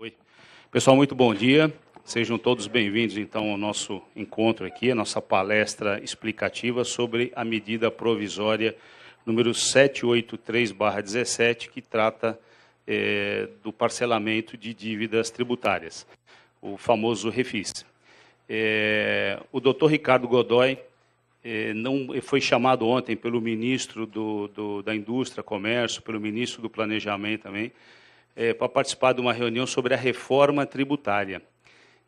Oi. Pessoal, muito bom dia. Sejam todos bem-vindos, então, ao nosso encontro aqui, a nossa palestra explicativa sobre a medida provisória número 783/17, que trata do parcelamento de dívidas tributárias, o famoso refis. O doutor Ricardo Godoy não foi chamado ontem pelo ministro da Indústria, Comércio, pelo ministro do Planejamento também, para participar de uma reunião sobre a reforma tributária.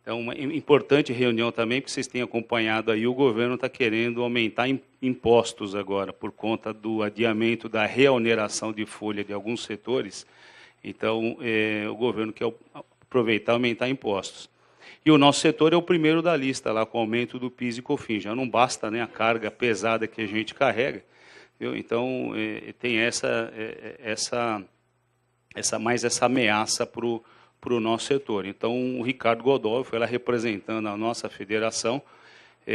Então, uma importante reunião também, porque vocês têm acompanhado aí, o governo está querendo aumentar impostos agora, por conta do adiamento da reoneração de folha de alguns setores. Então, o governo quer aproveitar e aumentar impostos. E o nosso setor é o primeiro da lista, lá com o aumento do PIS e COFINS. Já não basta, né, a carga pesada que a gente carrega, viu? Então, tem mais essa ameaça para o nosso setor. Então, o Ricardo Godoy foi lá representando a nossa federação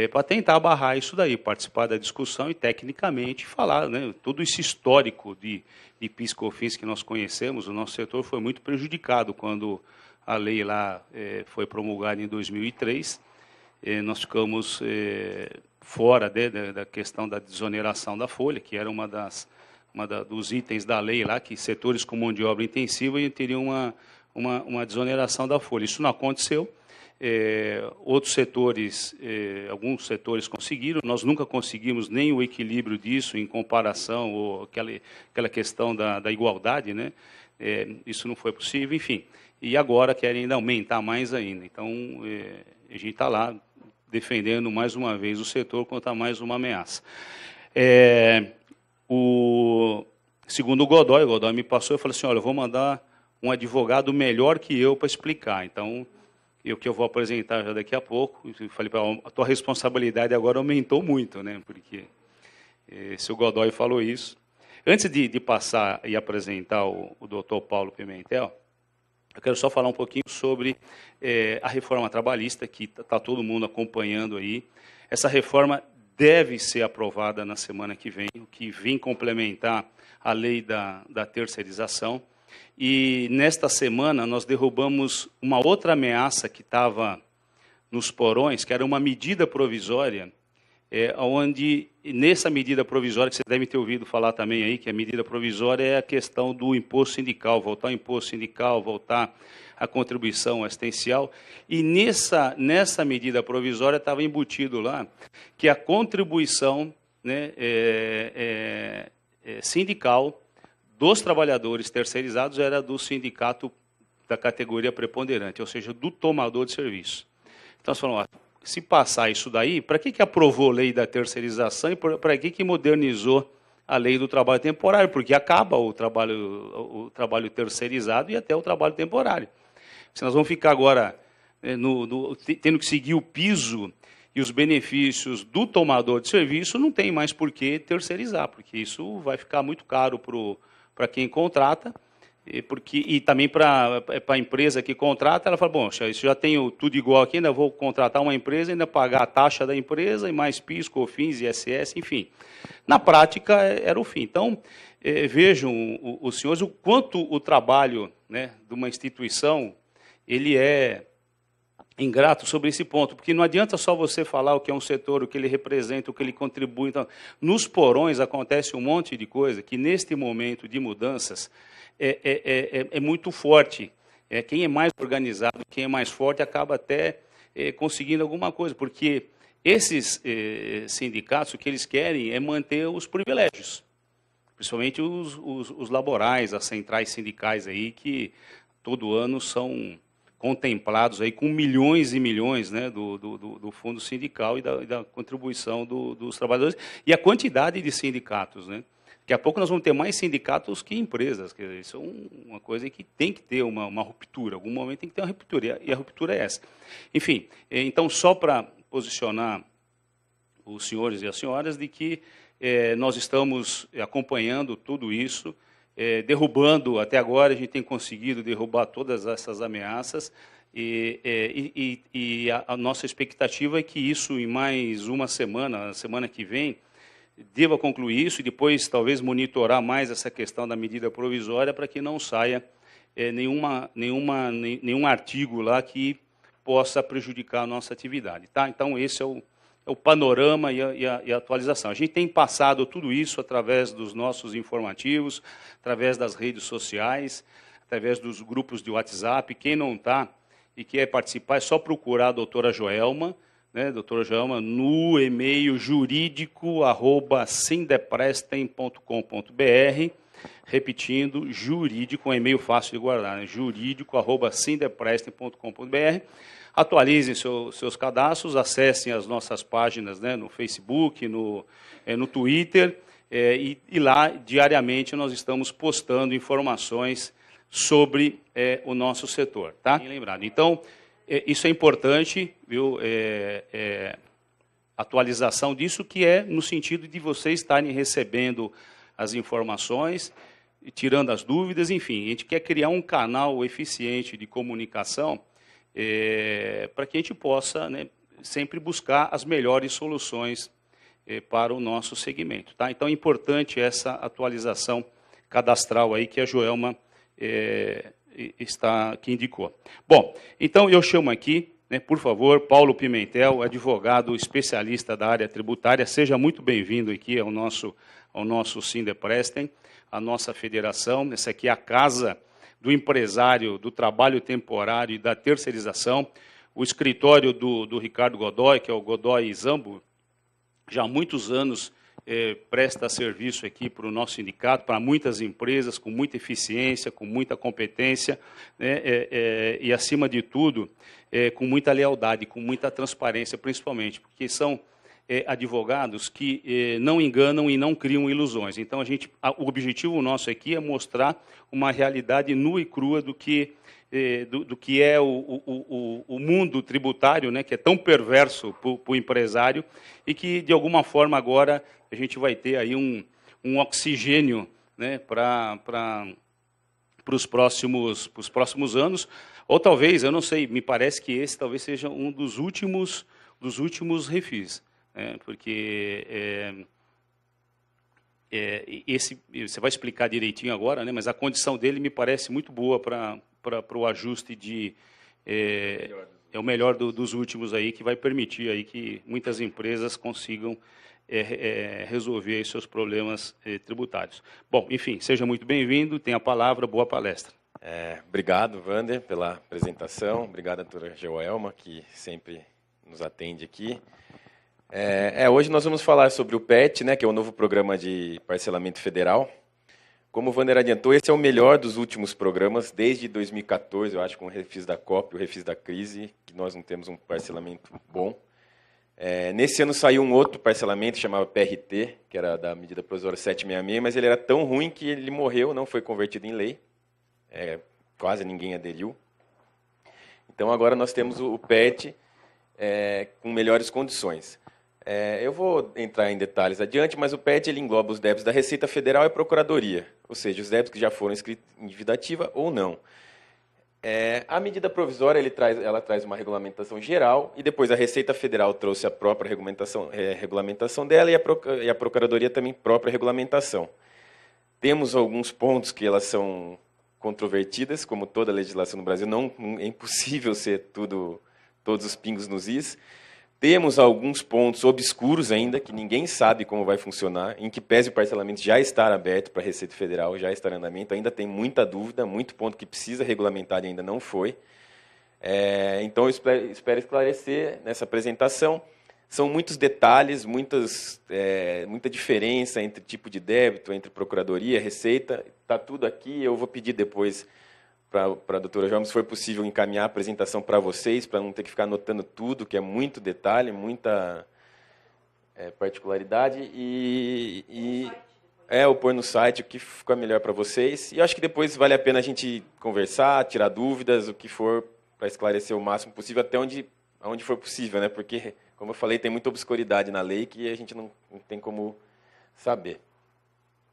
para tentar barrar isso daí, participar da discussão e, tecnicamente, falar, né, todo esse histórico de PIS e COFINS que nós conhecemos. O nosso setor foi muito prejudicado quando a lei lá foi promulgada em 2003. Nós ficamos fora da questão da desoneração da folha, que era dos itens da lei lá, que setores com mão de obra intensiva teriam uma desoneração da folha. Isso não aconteceu. Outros setores, alguns setores conseguiram, nós nunca conseguimos nem o equilíbrio disso em comparação, ou aquela questão da igualdade, né? Isso não foi possível, enfim. E agora querem ainda aumentar mais ainda. Então, a gente está lá defendendo mais uma vez o setor contra mais uma ameaça. Segundo o Godoy me passou e falou assim, olha, eu vou mandar um advogado melhor que eu para explicar. Então, o que eu vou apresentar já daqui a pouco, eu falei para a tua responsabilidade agora aumentou muito, né? Porque se o Godoy falou isso. Antes de passar e apresentar o doutor Paulo Pimentel, eu quero só falar um pouquinho sobre a reforma trabalhista, que está todo mundo acompanhando aí. Essa reforma deve ser aprovada na semana que vem complementar a lei da terceirização. E, nesta semana, nós derrubamos uma outra ameaça que estava nos porões, que era uma medida provisória, onde, nessa medida provisória, que vocês devem ter ouvido falar também aí, que a medida provisória é a questão do imposto sindical, voltar ao imposto sindical, voltar à contribuição assistencial. E nessa medida provisória estava embutido lá que a contribuição, né, sindical dos trabalhadores terceirizados era do sindicato da categoria preponderante, ou seja, do tomador de serviço. Então, nós falamos, se passar isso daí, para que aprovou a lei da terceirização e para que modernizou a lei do trabalho temporário? Porque acaba o trabalho terceirizado e até o trabalho temporário. Se nós vamos ficar agora tendo que seguir o piso e os benefícios do tomador de serviço, não tem mais por que terceirizar, porque isso vai ficar muito caro para quem contrata, e também para a empresa que contrata, ela fala, bom, isso já tenho tudo igual aqui, ainda vou contratar uma empresa, ainda pagar a taxa da empresa, e mais PIS, COFINS, ISS, enfim. Na prática, era o fim. Então, vejam, os senhores, o quanto o trabalho, né, de uma instituição, ele é ingrato sobre esse ponto, porque não adianta só você falar o que é um setor, o que ele representa, o que ele contribui. Então, nos porões acontece um monte de coisa que, neste momento de mudanças, é muito forte. Quem é mais organizado, quem é mais forte, acaba até conseguindo alguma coisa, porque esses sindicatos, o que eles querem é manter os privilégios, principalmente os laborais, as centrais sindicais aí, que todo ano são contemplados aí com milhões e milhões, né, do fundo sindical e da contribuição dos trabalhadores, e a quantidade de sindicatos, né? Daqui a pouco nós vamos ter mais sindicatos que empresas. Quer dizer, isso é uma coisa que tem que ter uma ruptura. Em algum momento tem que ter uma ruptura, e a ruptura é essa. Enfim, então, só para posicionar os senhores e as senhoras de que nós estamos acompanhando tudo isso, derrubando, até agora a gente tem conseguido derrubar todas essas ameaças, e a nossa expectativa é que isso, em mais uma semana, a semana que vem, deva concluir isso e depois talvez monitorar mais essa questão da medida provisória para que não saia nenhum artigo lá que possa prejudicar a nossa atividade. Tá? Então, esse é o panorama e a atualização. A gente tem passado tudo isso através dos nossos informativos, através das redes sociais, através dos grupos de WhatsApp. Quem não está e quer participar, é só procurar a doutora Joelma, né, doutora Joelma, no e-mail jurídico@sindeprestem.com.br, repetindo, jurídico, um e-mail fácil de guardar, né, jurídico@sindeprestem.com.br. Atualizem seus cadastros, acessem as nossas páginas, né, no Facebook, no Twitter, e lá, diariamente, nós estamos postando informações sobre o nosso setor. Tá? Lembrado. Então, isso é importante, viu? Atualização disso, que é no sentido de vocês estarem recebendo as informações, tirando as dúvidas, enfim. A gente quer criar um canal eficiente de comunicação para que a gente possa, né, sempre buscar as melhores soluções para o nosso segmento. Tá? Então, é importante essa atualização cadastral aí que a Joelma que indicou. Bom, então eu chamo aqui, né, por favor, Paulo Pimentel, advogado especialista da área tributária. Seja muito bem-vindo aqui ao nosso Sindeprestem, a nossa federação. Essa aqui é a casa do empresário, do trabalho temporário e da terceirização. O escritório do Ricardo Godoy, que é o Godoy Zambo, já há muitos anos presta serviço aqui para o nosso sindicato, para muitas empresas, com muita eficiência, com muita competência, né, e, acima de tudo, com muita lealdade, com muita transparência, principalmente, porque são advogados que não enganam e não criam ilusões. Então, o objetivo nosso aqui é mostrar uma realidade nua e crua do que é o mundo tributário, né, que é tão perverso para o empresário, e que, de alguma forma, agora a gente vai ter aí um oxigênio, né, para os próximos anos, ou talvez, eu não sei, me parece que esse talvez seja um dos últimos refis, porque esse você vai explicar direitinho agora, né, mas a condição dele me parece muito boa para o ajuste de é o melhor dos últimos aí, que vai permitir aí que muitas empresas consigam resolver aí seus problemas tributários. Bom, enfim, seja muito bem-vindo, tenha a palavra, boa palestra. Obrigado, Wander, pela apresentação. Obrigado, doutora Joelma, que sempre nos atende aqui. Hoje nós vamos falar sobre o PET, né, que é o novo programa de parcelamento federal. Como o Wander adiantou, esse é o melhor dos últimos programas, desde 2014, eu acho, com o refis da COP, o refis da crise, que nós não temos um parcelamento bom. Nesse ano saiu um outro parcelamento, chamava PRT, que era da medida provisória 766, mas ele era tão ruim que ele morreu, não foi convertido em lei. Quase ninguém aderiu. Então, agora nós temos o PET com melhores condições. Eu vou entrar em detalhes adiante, mas o PET ele engloba os débitos da Receita Federal e Procuradoria, ou seja, os débitos que já foram inscritos em dívida ativa ou não. A medida provisória ela traz uma regulamentação geral, e depois a Receita Federal trouxe a própria regulamentação dela, e a Procuradoria também própria regulamentação. Temos alguns pontos que elas são controvertidas, como toda a legislação no Brasil, é impossível ser todos os pingos nos is. Temos alguns pontos obscuros ainda, que ninguém sabe como vai funcionar, em que pese o parcelamento já estar aberto para a Receita Federal, já está em andamento, ainda tem muita dúvida, muito ponto que precisa regulamentar e ainda não foi. Então, eu espero esclarecer nessa apresentação. São muitos detalhes, muita diferença entre tipo de débito, entre Procuradoria e Receita. Está tudo aqui, eu vou pedir depois para a doutora Joelma, se for possível, encaminhar a apresentação para vocês, para não ter que ficar anotando tudo, que é muito detalhe, muita particularidade. Eu pôr no site o que fica melhor para vocês. E acho que depois vale a pena a gente conversar, tirar dúvidas, o que for, para esclarecer o máximo possível, até onde for possível, né? Porque, como eu falei, tem muita obscuridade na lei que a gente não tem como saber.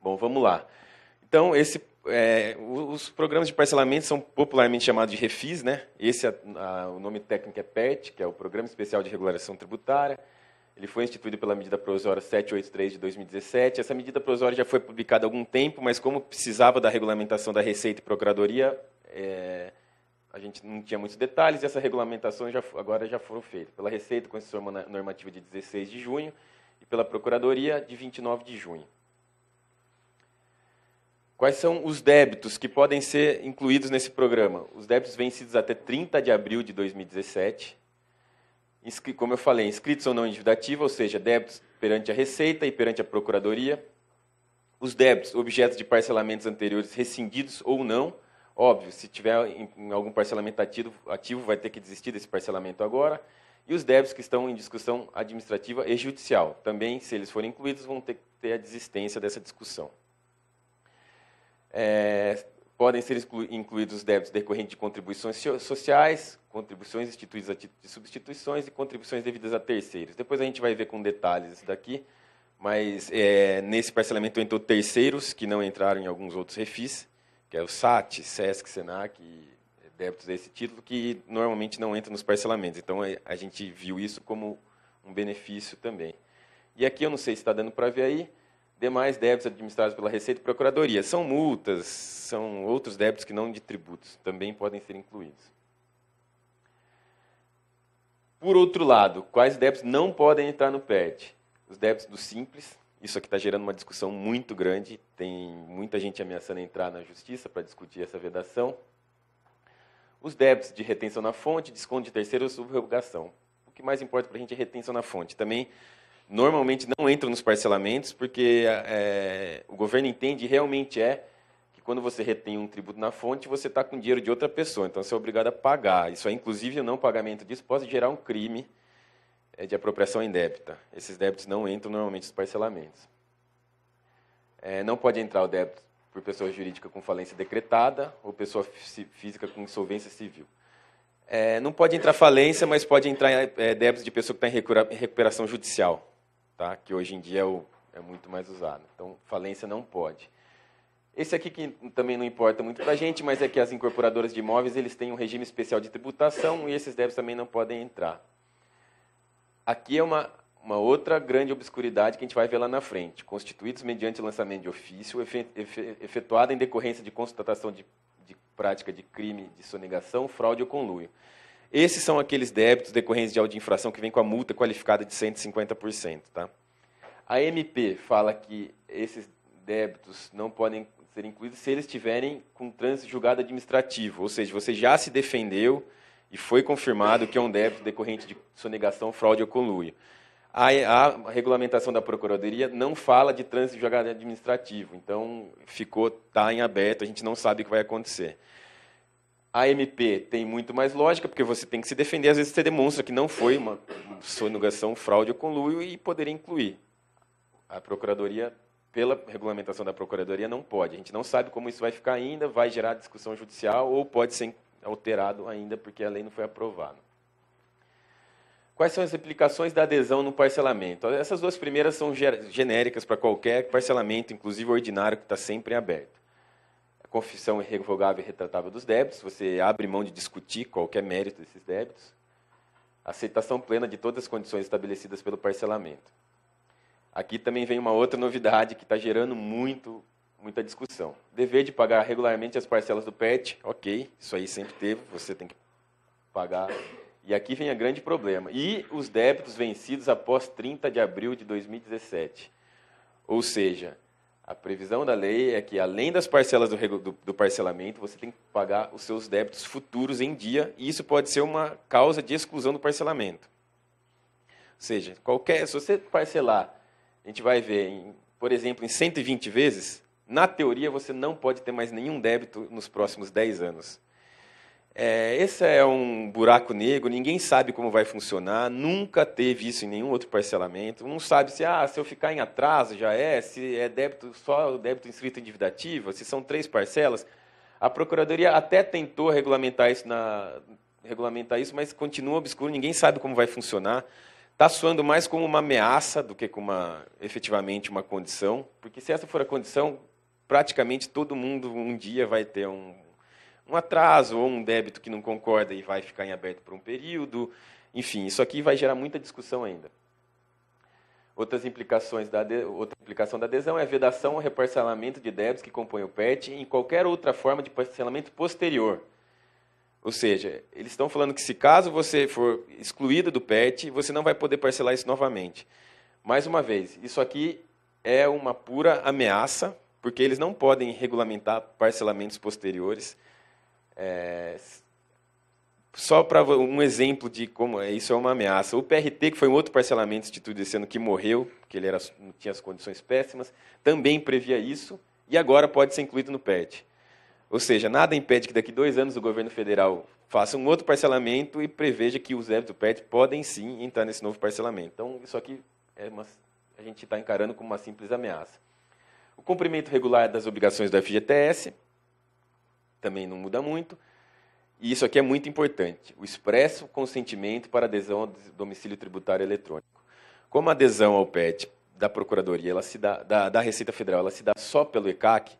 Bom, vamos lá. Então, os programas de parcelamento são popularmente chamados de refis, né? O nome técnico é PET, que é o Programa Especial de Regulação Tributária. Ele foi instituído pela medida provisória 783 de 2017. Essa medida provisória já foi publicada há algum tempo, mas como precisava da regulamentação da Receita e Procuradoria, a gente não tinha muitos detalhes e essa regulamentação agora já foram feitas pela Receita, com a instrução normativa de 16 de junho e pela Procuradoria de 29 de junho. Quais são os débitos que podem ser incluídos nesse programa? Os débitos vencidos até 30 de abril de 2017, como eu falei, inscritos ou não em dívida ativa, ou seja, débitos perante a Receita e perante a Procuradoria. Os débitos objetos de parcelamentos anteriores rescindidos ou não. Óbvio, se tiver em algum parcelamento ativo, vai ter que desistir desse parcelamento agora. E os débitos que estão em discussão administrativa e judicial. Também, se eles forem incluídos, vão ter que ter a desistência dessa discussão. Podem ser incluídos os débitos decorrentes de contribuições sociais, contribuições instituídas a título de substituições e contribuições devidas a terceiros. Depois a gente vai ver com detalhes isso daqui, mas nesse parcelamento entrou terceiros que não entraram em alguns outros refis, que é o SAT, SESC, SENAC, débitos desse título, que normalmente não entram nos parcelamentos. Então a gente viu isso como um benefício também. E aqui, eu não sei se está dando para ver aí, demais débitos administrados pela Receita e Procuradoria. São multas, são outros débitos que não de tributos, também podem ser incluídos. Por outro lado, quais débitos não podem entrar no PERT? Os débitos do Simples, isso aqui está gerando uma discussão muito grande, tem muita gente ameaçando entrar na Justiça para discutir essa vedação. Os débitos de retenção na fonte, desconto de terceiro ou subrogação. O que mais importa para a gente é retenção na fonte. Também, normalmente, não entram nos parcelamentos, porque o governo entende e realmente que quando você retém um tributo na fonte, você está com dinheiro de outra pessoa, então você é obrigado a pagar. Isso aí, inclusive, o não pagamento disso pode gerar um crime de apropriação indébita. Esses débitos não entram normalmente nos parcelamentos. Não pode entrar o débito por pessoa jurídica com falência decretada ou pessoa física com insolvência civil. Não pode entrar falência, mas pode entrar débitos de pessoa que está em recuperação judicial, tá? Que hoje em dia é muito mais usado. Então, falência não pode. Esse aqui que também não importa muito para a gente, mas é que as incorporadoras de imóveis eles têm um regime especial de tributação e esses débitos também não podem entrar. Aqui é uma outra grande obscuridade que a gente vai ver lá na frente. Constituídos mediante lançamento de ofício, efetuada em decorrência de constatação de prática de crime de sonegação, fraude ou conluio. Esses são aqueles débitos decorrentes de auto de infração que vem com a multa qualificada de 150%. Tá? A MP fala que esses débitos não podem ser incluídos se eles estiverem com trânsito julgado administrativo, ou seja, você já se defendeu e foi confirmado que é um débito decorrente de sonegação, fraude ou conluio. A regulamentação da Procuradoria não fala de trânsito julgado administrativo, então está em aberto, a gente não sabe o que vai acontecer. A MP tem muito mais lógica, porque você tem que se defender, às vezes você demonstra que não foi uma sonegação, fraude ou conluio e poderia incluir. A Procuradoria, pela regulamentação da Procuradoria, não pode. A gente não sabe como isso vai ficar ainda, vai gerar discussão judicial ou pode ser alterado ainda porque a lei não foi aprovada. Quais são as implicações da adesão no parcelamento? Essas duas primeiras são genéricas para qualquer parcelamento, inclusive ordinário, que está sempre em aberto. A confissão irrevogável e retratável dos débitos, você abre mão de discutir qualquer mérito desses débitos. A aceitação plena de todas as condições estabelecidas pelo parcelamento. Aqui também vem uma outra novidade que está gerando muita discussão. Dever de pagar regularmente as parcelas do PET, ok, isso aí sempre teve, você tem que pagar. E aqui vem o grande problema. E os débitos vencidos após 30 de abril de 2017. Ou seja, a previsão da lei é que, além das parcelas do parcelamento, você tem que pagar os seus débitos futuros em dia, e isso pode ser uma causa de exclusão do parcelamento. Ou seja, se você parcelar, a gente vai ver, por exemplo, em 120 vezes, na teoria você não pode ter mais nenhum débito nos próximos 10 anos. Esse é um buraco negro, ninguém sabe como vai funcionar, nunca teve isso em nenhum outro parcelamento, não sabe se eu ficar em atraso se é débito, só o débito inscrito em dívida ativa, se são 3 parcelas. A Procuradoria até tentou regulamentar isso, mas continua obscuro, ninguém sabe como vai funcionar. Está soando mais como uma ameaça do que como efetivamente uma condição, porque se essa for a condição, praticamente todo mundo um dia vai ter um atraso ou um débito que não concorda e vai ficar em aberto por um período. Enfim, isso aqui vai gerar muita discussão ainda. Outra implicação da adesão é a vedação ou reparcelamento de débitos que compõem o PET em qualquer outra forma de parcelamento posterior. Ou seja, eles estão falando que se caso você for excluído do PET, você não vai poder parcelar isso novamente. Mais uma vez, isso aqui é uma pura ameaça, porque eles não podem regulamentar parcelamentos posteriores. Só para um exemplo de como isso é uma ameaça. O PRT, que foi um outro parcelamento instituído esse ano que morreu, porque ele não tinha as condições péssimas, também previa isso e agora pode ser incluído no PET. Ou seja, nada impede que daqui a 2 anos o governo federal faça um outro parcelamento e preveja que os débitos do PET podem sim entrar nesse novo parcelamento. Então, isso aqui a gente está encarando como uma simples ameaça. O cumprimento regular das obrigações do FGTS também não muda muito. E isso aqui é muito importante, o expresso consentimento para adesão ao domicílio tributário eletrônico. Como a adesão ao PET da Procuradoria, ela se dá, da Receita Federal, ela se dá só pelo ECAC,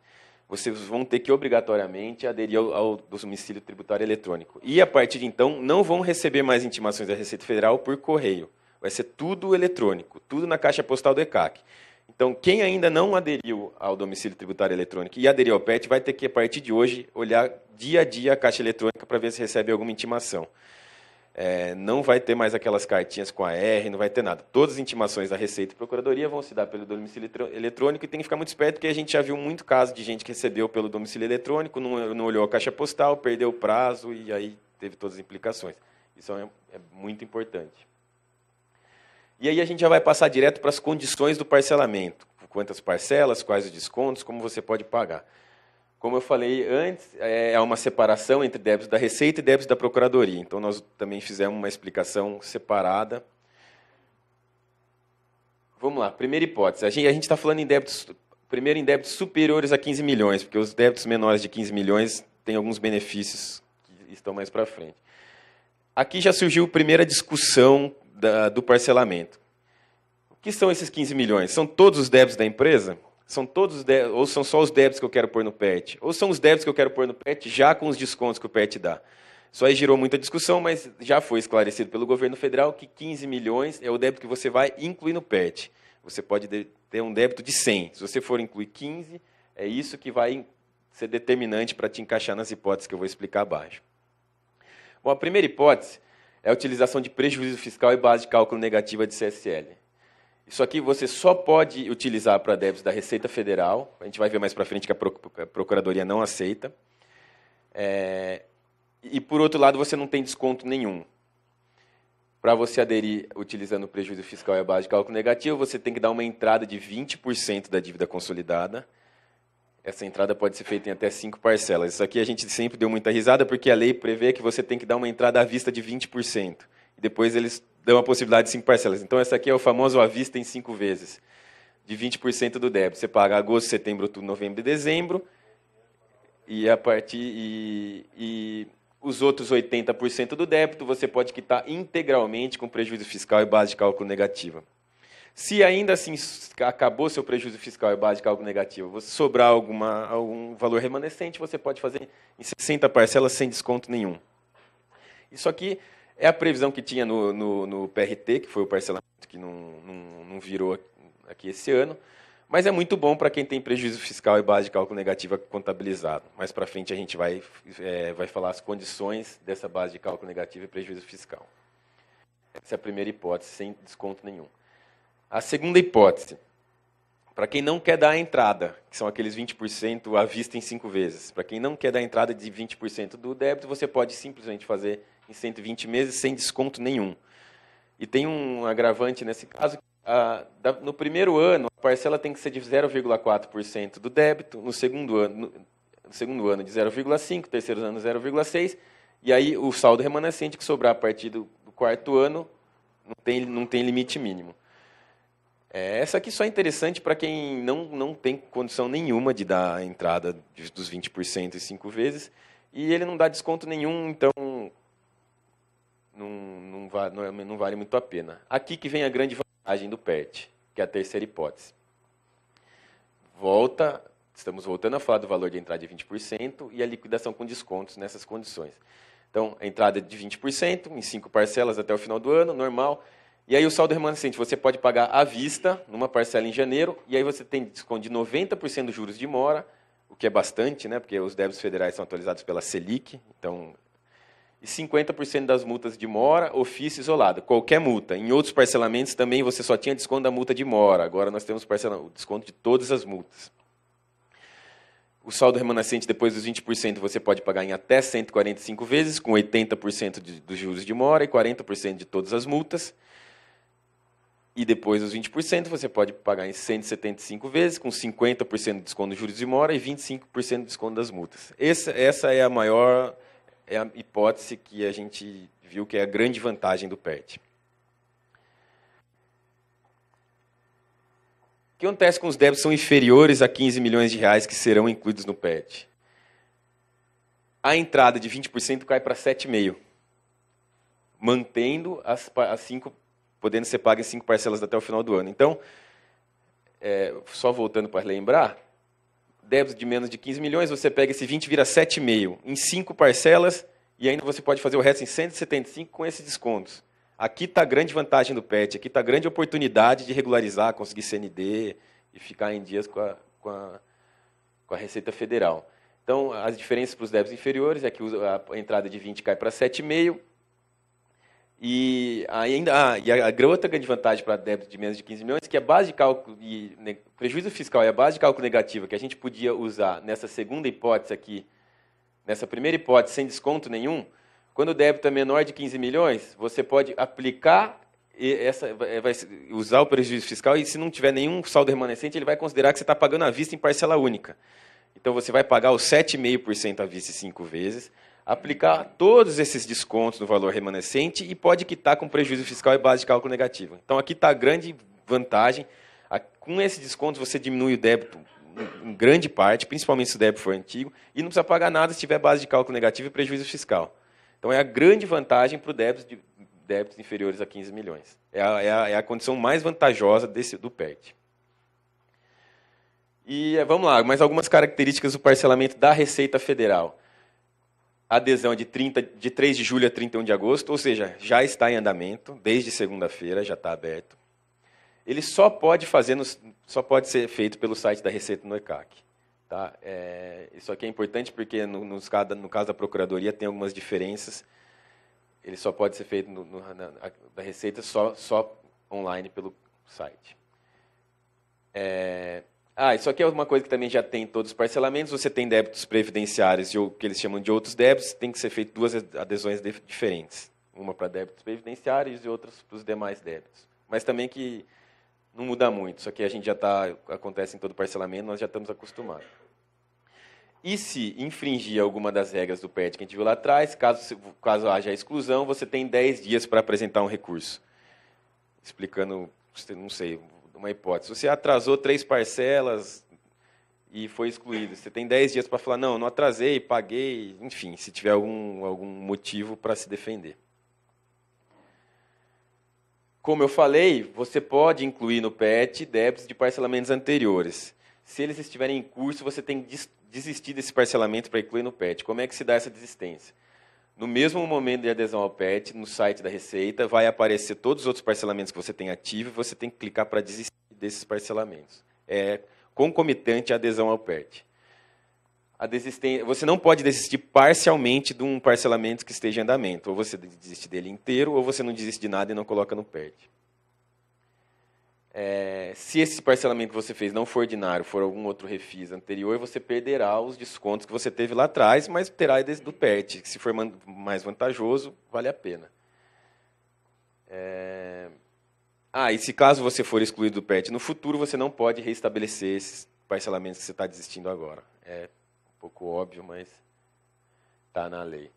vocês vão ter que obrigatoriamente aderir ao domicílio tributário eletrônico. E a partir de então, não vão receber mais intimações da Receita Federal por correio. Vai ser tudo eletrônico, tudo na caixa postal do ECAC. Então, quem ainda não aderiu ao domicílio tributário eletrônico e aderiu ao PET, vai ter que, a partir de hoje, olhar dia a dia a caixa eletrônica para ver se recebe alguma intimação. Não vai ter mais aquelas cartinhas com a R, não vai ter nada. Todas as intimações da Receita e Procuradoria vão se dar pelo domicílio eletrônico e tem que ficar muito esperto, porque a gente já viu muito caso de gente que recebeu pelo domicílio eletrônico, não olhou a caixa postal, perdeu o prazo e aí teve todas as implicações. Isso é muito importante. E aí a gente já vai passar direto para as condições do parcelamento. Quantas parcelas, quais os descontos, como você pode pagar. Como eu falei antes, é uma separação entre débitos da Receita e débitos da Procuradoria. Então, nós também fizemos uma explicação separada. Vamos lá, primeira hipótese. A gente está falando em débitos, primeiro em débitos superiores a 15 milhões, porque os débitos menores de 15 milhões têm alguns benefícios que estão mais para frente. Aqui já surgiu a primeira discussão do parcelamento. O que são esses 15 milhões? São todos os débitos da empresa? São todos ou são só os débitos que eu quero pôr no PET? Ou são os débitos que eu quero pôr no PET já com os descontos que o PET dá? Isso aí gerou muita discussão, mas já foi esclarecido pelo governo federal que 15 milhões é o débito que você vai incluir no PET. Você pode ter um débito de 100. Se você for incluir 15, é isso que vai ser determinante para te encaixar nas hipóteses que eu vou explicar abaixo. Bom, a primeira hipótese é a utilização de prejuízo fiscal e base de cálculo negativa de CSL. Isso aqui você só pode utilizar para débitos da Receita Federal. A gente vai ver mais para frente que a Procuradoria não aceita. E, por outro lado, você não tem desconto nenhum. Para você aderir utilizando o prejuízo fiscal e a base de cálculo negativo, você tem que dar uma entrada de 20% da dívida consolidada. Essa entrada pode ser feita em até 5 parcelas. Isso aqui a gente sempre deu muita risada, porque a lei prevê que você tem que dar uma entrada à vista de 20%. E depois eles dão a possibilidade de 5 parcelas. Então, essa aqui é o famoso à vista em 5 vezes, de 20% do débito. Você paga agosto, setembro, outubro, novembro e dezembro, e os outros 80% do débito você pode quitar integralmente com prejuízo fiscal e base de cálculo negativa. Se ainda assim acabou seu prejuízo fiscal e base de cálculo negativa, você sobrar algum valor remanescente, você pode fazer em 60 parcelas sem desconto nenhum. Isso aqui é a previsão que tinha no PRT, que foi o parcelamento que não virou aqui esse ano, mas é muito bom para quem tem prejuízo fiscal e base de cálculo negativa contabilizado. Mais para frente a gente vai falar as condições dessa base de cálculo negativo e prejuízo fiscal. Essa é a primeira hipótese, sem desconto nenhum. A segunda hipótese, para quem não quer dar a entrada, que são aqueles 20% à vista em 5 vezes. Para quem não quer dar a entrada de 20% do débito, você pode simplesmente fazer em 120 meses sem desconto nenhum. E tem um agravante nesse caso. No primeiro ano, a parcela tem que ser de 0,4% do débito, no segundo ano de 0,5%, terceiro ano 0,6%, e aí o saldo remanescente que sobrar a partir do quarto ano não tem limite mínimo. Essa aqui só é interessante para quem não tem condição nenhuma de dar a entrada dos 20% em 5 vezes, e ele não dá desconto nenhum, então não vale muito a pena. Aqui que vem a grande vantagem do PET, que é a terceira hipótese. Estamos voltando a falar do valor de entrada de 20% e a liquidação com descontos nessas condições. Então, a entrada de 20% em 5 parcelas até o final do ano, normal, E aí o saldo remanescente você pode pagar à vista, numa parcela em janeiro, e aí você tem desconto de 90% dos juros de mora, o que é bastante, né, porque os débitos federais são atualizados pela Selic, então, e 50% das multas de mora, ofício isolado, qualquer multa. Em outros parcelamentos também você só tinha desconto da multa de mora, agora nós temos o desconto de todas as multas. O saldo remanescente depois dos 20% você pode pagar em até 145 vezes, com 80% dos juros de mora e 40% de todas as multas. E depois dos 20% você pode pagar em 175 vezes, com 50% de desconto dos juros de mora e 25% de desconto das multas. Essa é a maior hipótese que a gente viu que é a grande vantagem do PERT. O que acontece com os débitos que são inferiores a 15 milhões de reais que serão incluídos no PERT? A entrada de 20% cai para 7,5%, mantendo as 5, podendo ser paga em 5 parcelas até o final do ano. Então, só voltando para lembrar, débitos de menos de 15 milhões, você pega esse 20 vira 7,5 em 5 parcelas e ainda você pode fazer o resto em 175 com esses descontos. Aqui está a grande vantagem do PET, aqui está a grande oportunidade de regularizar, conseguir CND e ficar em dias com a Receita Federal. Então, as diferenças para os débitos inferiores é que a entrada de 20 cai para 7,5%, e a outra grande vantagem para débitos de menos de 15 milhões é que a base de cálculo, prejuízo fiscal e a base de cálculo negativa que a gente podia usar nessa segunda hipótese aqui, nessa primeira hipótese sem desconto nenhum, quando o débito é menor de 15 milhões, você pode aplicar, vai usar o prejuízo fiscal e se não tiver nenhum saldo remanescente, ele vai considerar que você está pagando à vista em parcela única. Então, você vai pagar os 7,5% à vista em 5 vezes, aplicar todos esses descontos no valor remanescente e pode quitar com prejuízo fiscal e base de cálculo negativa. Então, aqui está a grande vantagem. Com esse desconto, você diminui o débito em grande parte, principalmente se o débito for antigo, e não precisa pagar nada se tiver base de cálculo negativa e prejuízo fiscal. Então, é a grande vantagem para o débitos inferiores a 15 milhões. É a condição mais vantajosa do PERT. E vamos lá, mais algumas características do parcelamento da Receita Federal. A adesão é de 3 de julho a 31 de agosto, ou seja, já está em andamento, desde segunda-feira já está aberto. Ele só pode ser feito pelo site da Receita no ECAC. Tá? Isso aqui é importante porque no caso da Procuradoria tem algumas diferenças. Ele só pode ser feito da Receita só online pelo site. Isso aqui é uma coisa que também já tem em todos os parcelamentos. Você tem débitos previdenciários e o que eles chamam de outros débitos, tem que ser feito 2 adesões diferentes. Uma para débitos previdenciários e outras para os demais débitos. Mas também que não muda muito. Isso aqui a gente já acontece em todo parcelamento, nós já estamos acostumados. E se infringir alguma das regras do PERT que a gente viu lá atrás, caso haja exclusão, você tem 10 dias para apresentar um recurso. Explicando, não sei, uma hipótese. Você atrasou 3 parcelas e foi excluído. Você tem 10 dias para falar, não atrasei, paguei, enfim, se tiver algum motivo para se defender. Como eu falei, você pode incluir no PET débitos de parcelamentos anteriores. Se eles estiverem em curso, você tem que desistir desse parcelamento para incluir no PET. Como é que se dá essa desistência? No mesmo momento de adesão ao PET, no site da Receita, vai aparecer todos os outros parcelamentos que você tem ativo e você tem que clicar para desistir desses parcelamentos. É concomitante à adesão ao PET. Você não pode desistir parcialmente de um parcelamento que esteja em andamento. Ou você desiste dele inteiro, ou você não desiste de nada e não coloca no PET. Se esse parcelamento que você fez não for ordinário, for algum outro refis anterior, você perderá os descontos que você teve lá atrás, mas terá do PET. Se for mais vantajoso, vale a pena. E se caso você for excluído do PET no futuro, você não pode reestabelecer esses parcelamentos que você está desistindo agora. É um pouco óbvio, mas está na lei.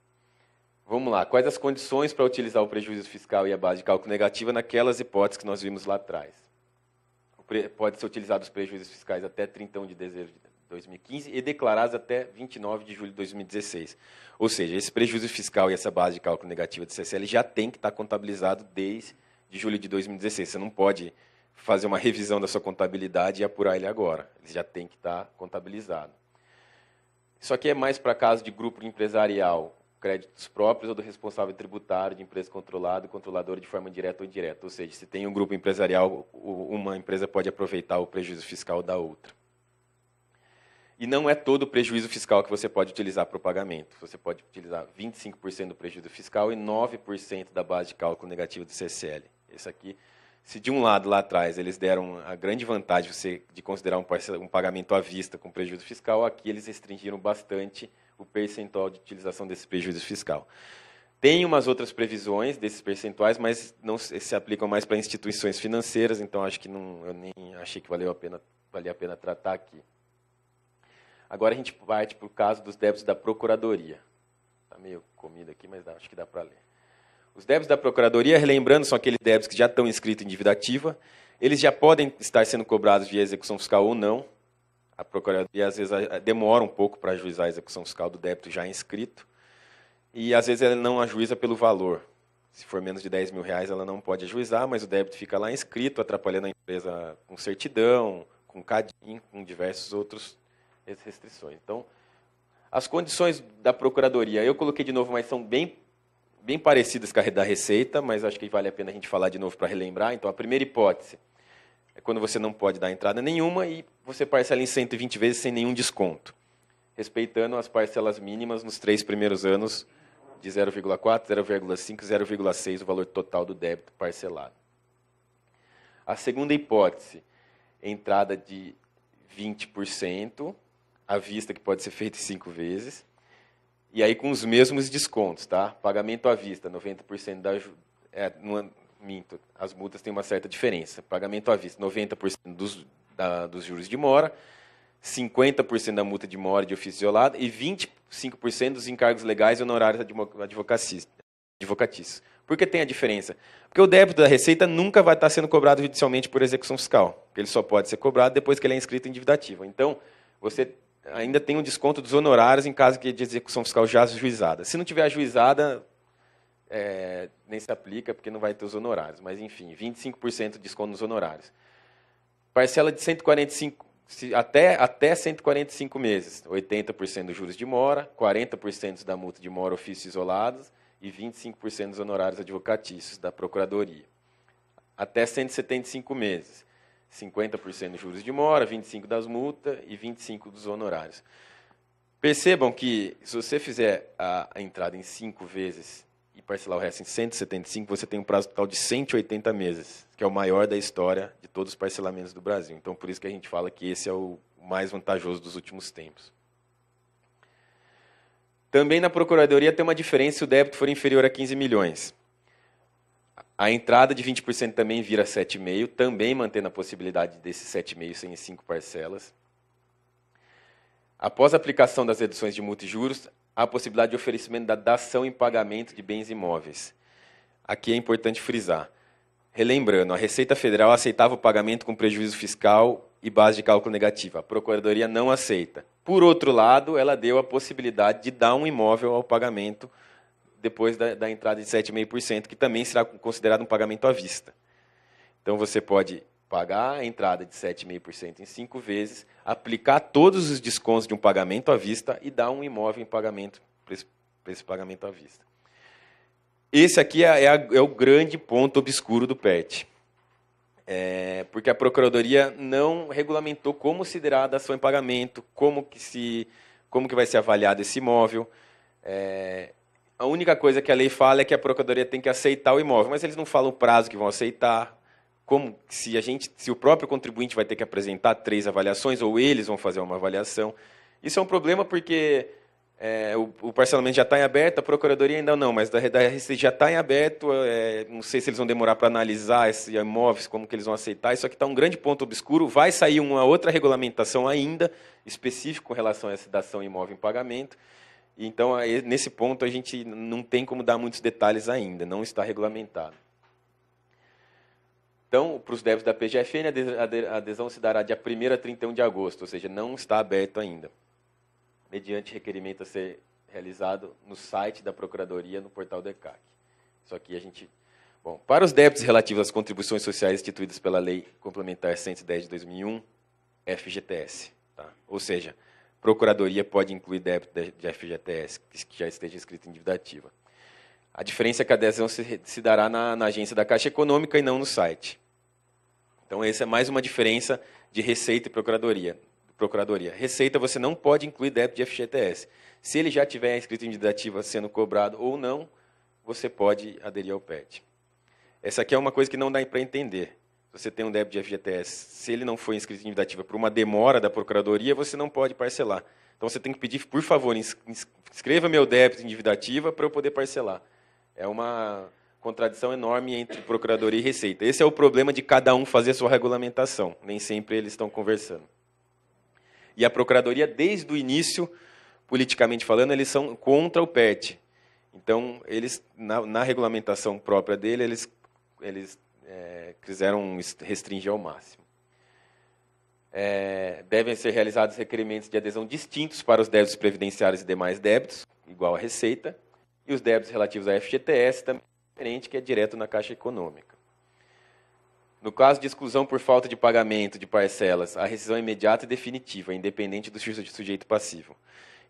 Vamos lá. Quais as condições para utilizar o prejuízo fiscal e a base de cálculo negativa naquelas hipóteses que nós vimos lá atrás? Pode ser utilizado os prejuízos fiscais até 31 de dezembro de 2015 e declarados até 29 de julho de 2016. Ou seja, esse prejuízo fiscal e essa base de cálculo negativa do CCL já tem que estar contabilizado desde julho de 2016. Você não pode fazer uma revisão da sua contabilidade e apurar ele agora. Ele já tem que estar contabilizado. Isso aqui é mais para caso de grupo empresarial créditos próprios ou do responsável tributário de empresa controlada e controladora de forma direta ou indireta. Ou seja, se tem um grupo empresarial, uma empresa pode aproveitar o prejuízo fiscal da outra. E não é todo o prejuízo fiscal que você pode utilizar para o pagamento. Você pode utilizar 25% do prejuízo fiscal e 9% da base de cálculo negativa do CCL. Esse aqui, se de um lado lá atrás eles deram a grande vantagem de considerar um pagamento à vista com prejuízo fiscal, aqui eles restringiram bastante o percentual de utilização desse prejuízo fiscal. Tem umas outras previsões desses percentuais, mas não se aplicam mais para instituições financeiras, então acho que eu nem achei que valia a pena tratar aqui. Agora a gente parte para o caso dos débitos da Procuradoria. Está meio comido aqui, mas acho que dá para ler. Os débitos da Procuradoria, relembrando, são aqueles débitos que já estão inscritos em dívida ativa. Eles já podem estar sendo cobrados via execução fiscal ou não. A Procuradoria, às vezes, demora um pouco para ajuizar a execução fiscal do débito já inscrito. E, às vezes, ela não ajuiza pelo valor. Se for menos de R$10 mil, ela não pode ajuizar, mas o débito fica lá inscrito, atrapalhando a empresa com certidão, com CADIM, com diversos outros restrições. Então, as condições da Procuradoria, eu coloquei de novo, mas são bem parecidas com a da Receita, mas acho que vale a pena a gente falar de novo para relembrar. Então, a primeira hipótese é quando você não pode dar entrada nenhuma e você parcela em 120 vezes sem nenhum desconto, respeitando as parcelas mínimas nos 3 primeiros anos de 0,4, 0,5 e 0,6 o valor total do débito parcelado. A segunda hipótese, entrada de 20%, à vista, que pode ser feito em 5 vezes, e aí com os mesmos descontos, tá? Pagamento à vista, 90% minto, as multas têm uma certa diferença. Pagamento à vista, 90% dos juros de mora, 50% da multa de mora de ofício isolado e 25% dos encargos legais e honorários advocatícios. Por que tem a diferença? Porque o débito da Receita nunca vai estar sendo cobrado judicialmente por execução fiscal, porque ele só pode ser cobrado depois que ele é inscrito em dívida ativa. Então, você ainda tem um desconto dos honorários em caso de execução fiscal já ajuizada. Se não tiver ajuizada, nem se aplica, porque não vai ter os honorários. Mas, enfim, 25% de desconto nos honorários. Parcela de 145, até 145 meses, 80% dos juros de mora, 40% da multa de mora ofícios isolados e 25% dos honorários advocatícios da Procuradoria. Até 175 meses, 50% dos juros de mora, 25% das multas e 25% dos honorários. Percebam que, se você fizer a entrada em 5 vezes e parcelar o resto em 175, você tem um prazo total de 180 meses, que é o maior da história de todos os parcelamentos do Brasil. Então, por isso que a gente fala que esse é o mais vantajoso dos últimos tempos. Também na Procuradoria tem uma diferença se o débito for inferior a 15 milhões. A entrada de 20% também vira 7,5%, também mantendo a possibilidade desses 7,5% ser em 5 parcelas. Após a aplicação das reduções de multa e juros, há a possibilidade de oferecimento da dação em pagamento de bens imóveis. Aqui é importante frisar. Relembrando, a Receita Federal aceitava o pagamento com prejuízo fiscal e base de cálculo negativa. A Procuradoria não aceita. Por outro lado, ela deu a possibilidade de dar um imóvel ao pagamento depois da entrada de 7,5%, que também será considerado um pagamento à vista. Então, você pode pagar a entrada de 7,5% em 5 vezes, aplicar todos os descontos de um pagamento à vista e dar um imóvel em pagamento para esse pagamento à vista. Esse aqui é o grande ponto obscuro do PET. Porque a Procuradoria não regulamentou como se dará a dação em pagamento, como que vai ser avaliado esse imóvel. A única coisa que a lei fala é que a Procuradoria tem que aceitar o imóvel, mas eles não falam o prazo que vão aceitar, se o próprio contribuinte vai ter que apresentar 3 avaliações, ou eles vão fazer uma avaliação. Isso é um problema porque o parcelamento já está em aberto, a Procuradoria ainda não, mas da Receita já está em aberto, não sei se eles vão demorar para analisar esses imóveis, como que eles vão aceitar. Isso aqui está um grande ponto obscuro, vai sair uma outra regulamentação ainda, específica com relação a essa dação imóvel em pagamento. Então, nesse ponto, a gente não tem como dar muitos detalhes ainda, não está regulamentado. Então, para os débitos da PGFN, a adesão se dará de 1º a 31 de agosto, ou seja, não está aberto ainda, mediante requerimento a ser realizado no site da Procuradoria, no portal do ECAC. Isso aqui a gente... Bom, para os débitos relativos às contribuições sociais instituídas pela Lei Complementar 110 de 2001, FGTS. Tá? Ou seja, procuradoria pode incluir débito de FGTS, que já esteja escrito em dívida ativa. A diferença é que a adesão se dará na agência da Caixa Econômica e não no site. Então, essa é mais uma diferença de Receita e Procuradoria. Receita, você não pode incluir débito de FGTS. Se ele já tiver escrito em dívida ativa sendo cobrado ou não, você pode aderir ao PET. Essa aqui é uma coisa que não dá para entender. Você tem um débito de FGTS, se ele não foi inscrito em dívida ativa por uma demora da Procuradoria, você não pode parcelar. Então, você tem que pedir, por favor, inscreva meu débito em dívida ativa para eu poder parcelar. É uma contradição enorme entre Procuradoria e Receita. Esse é o problema de cada um fazer a sua regulamentação. Nem sempre eles estão conversando. E a Procuradoria, desde o início, politicamente falando, eles são contra o PET. Então, eles, na regulamentação própria dele, eles quiseram restringir ao máximo. Devem ser realizados requerimentos de adesão distintos para os débitos previdenciários e demais débitos, igual à Receita, e os débitos relativos à FGTS também é diferente, que é direto na Caixa Econômica. No caso de exclusão por falta de pagamento de parcelas, a rescisão é imediata e definitiva, independente do sujeito passivo.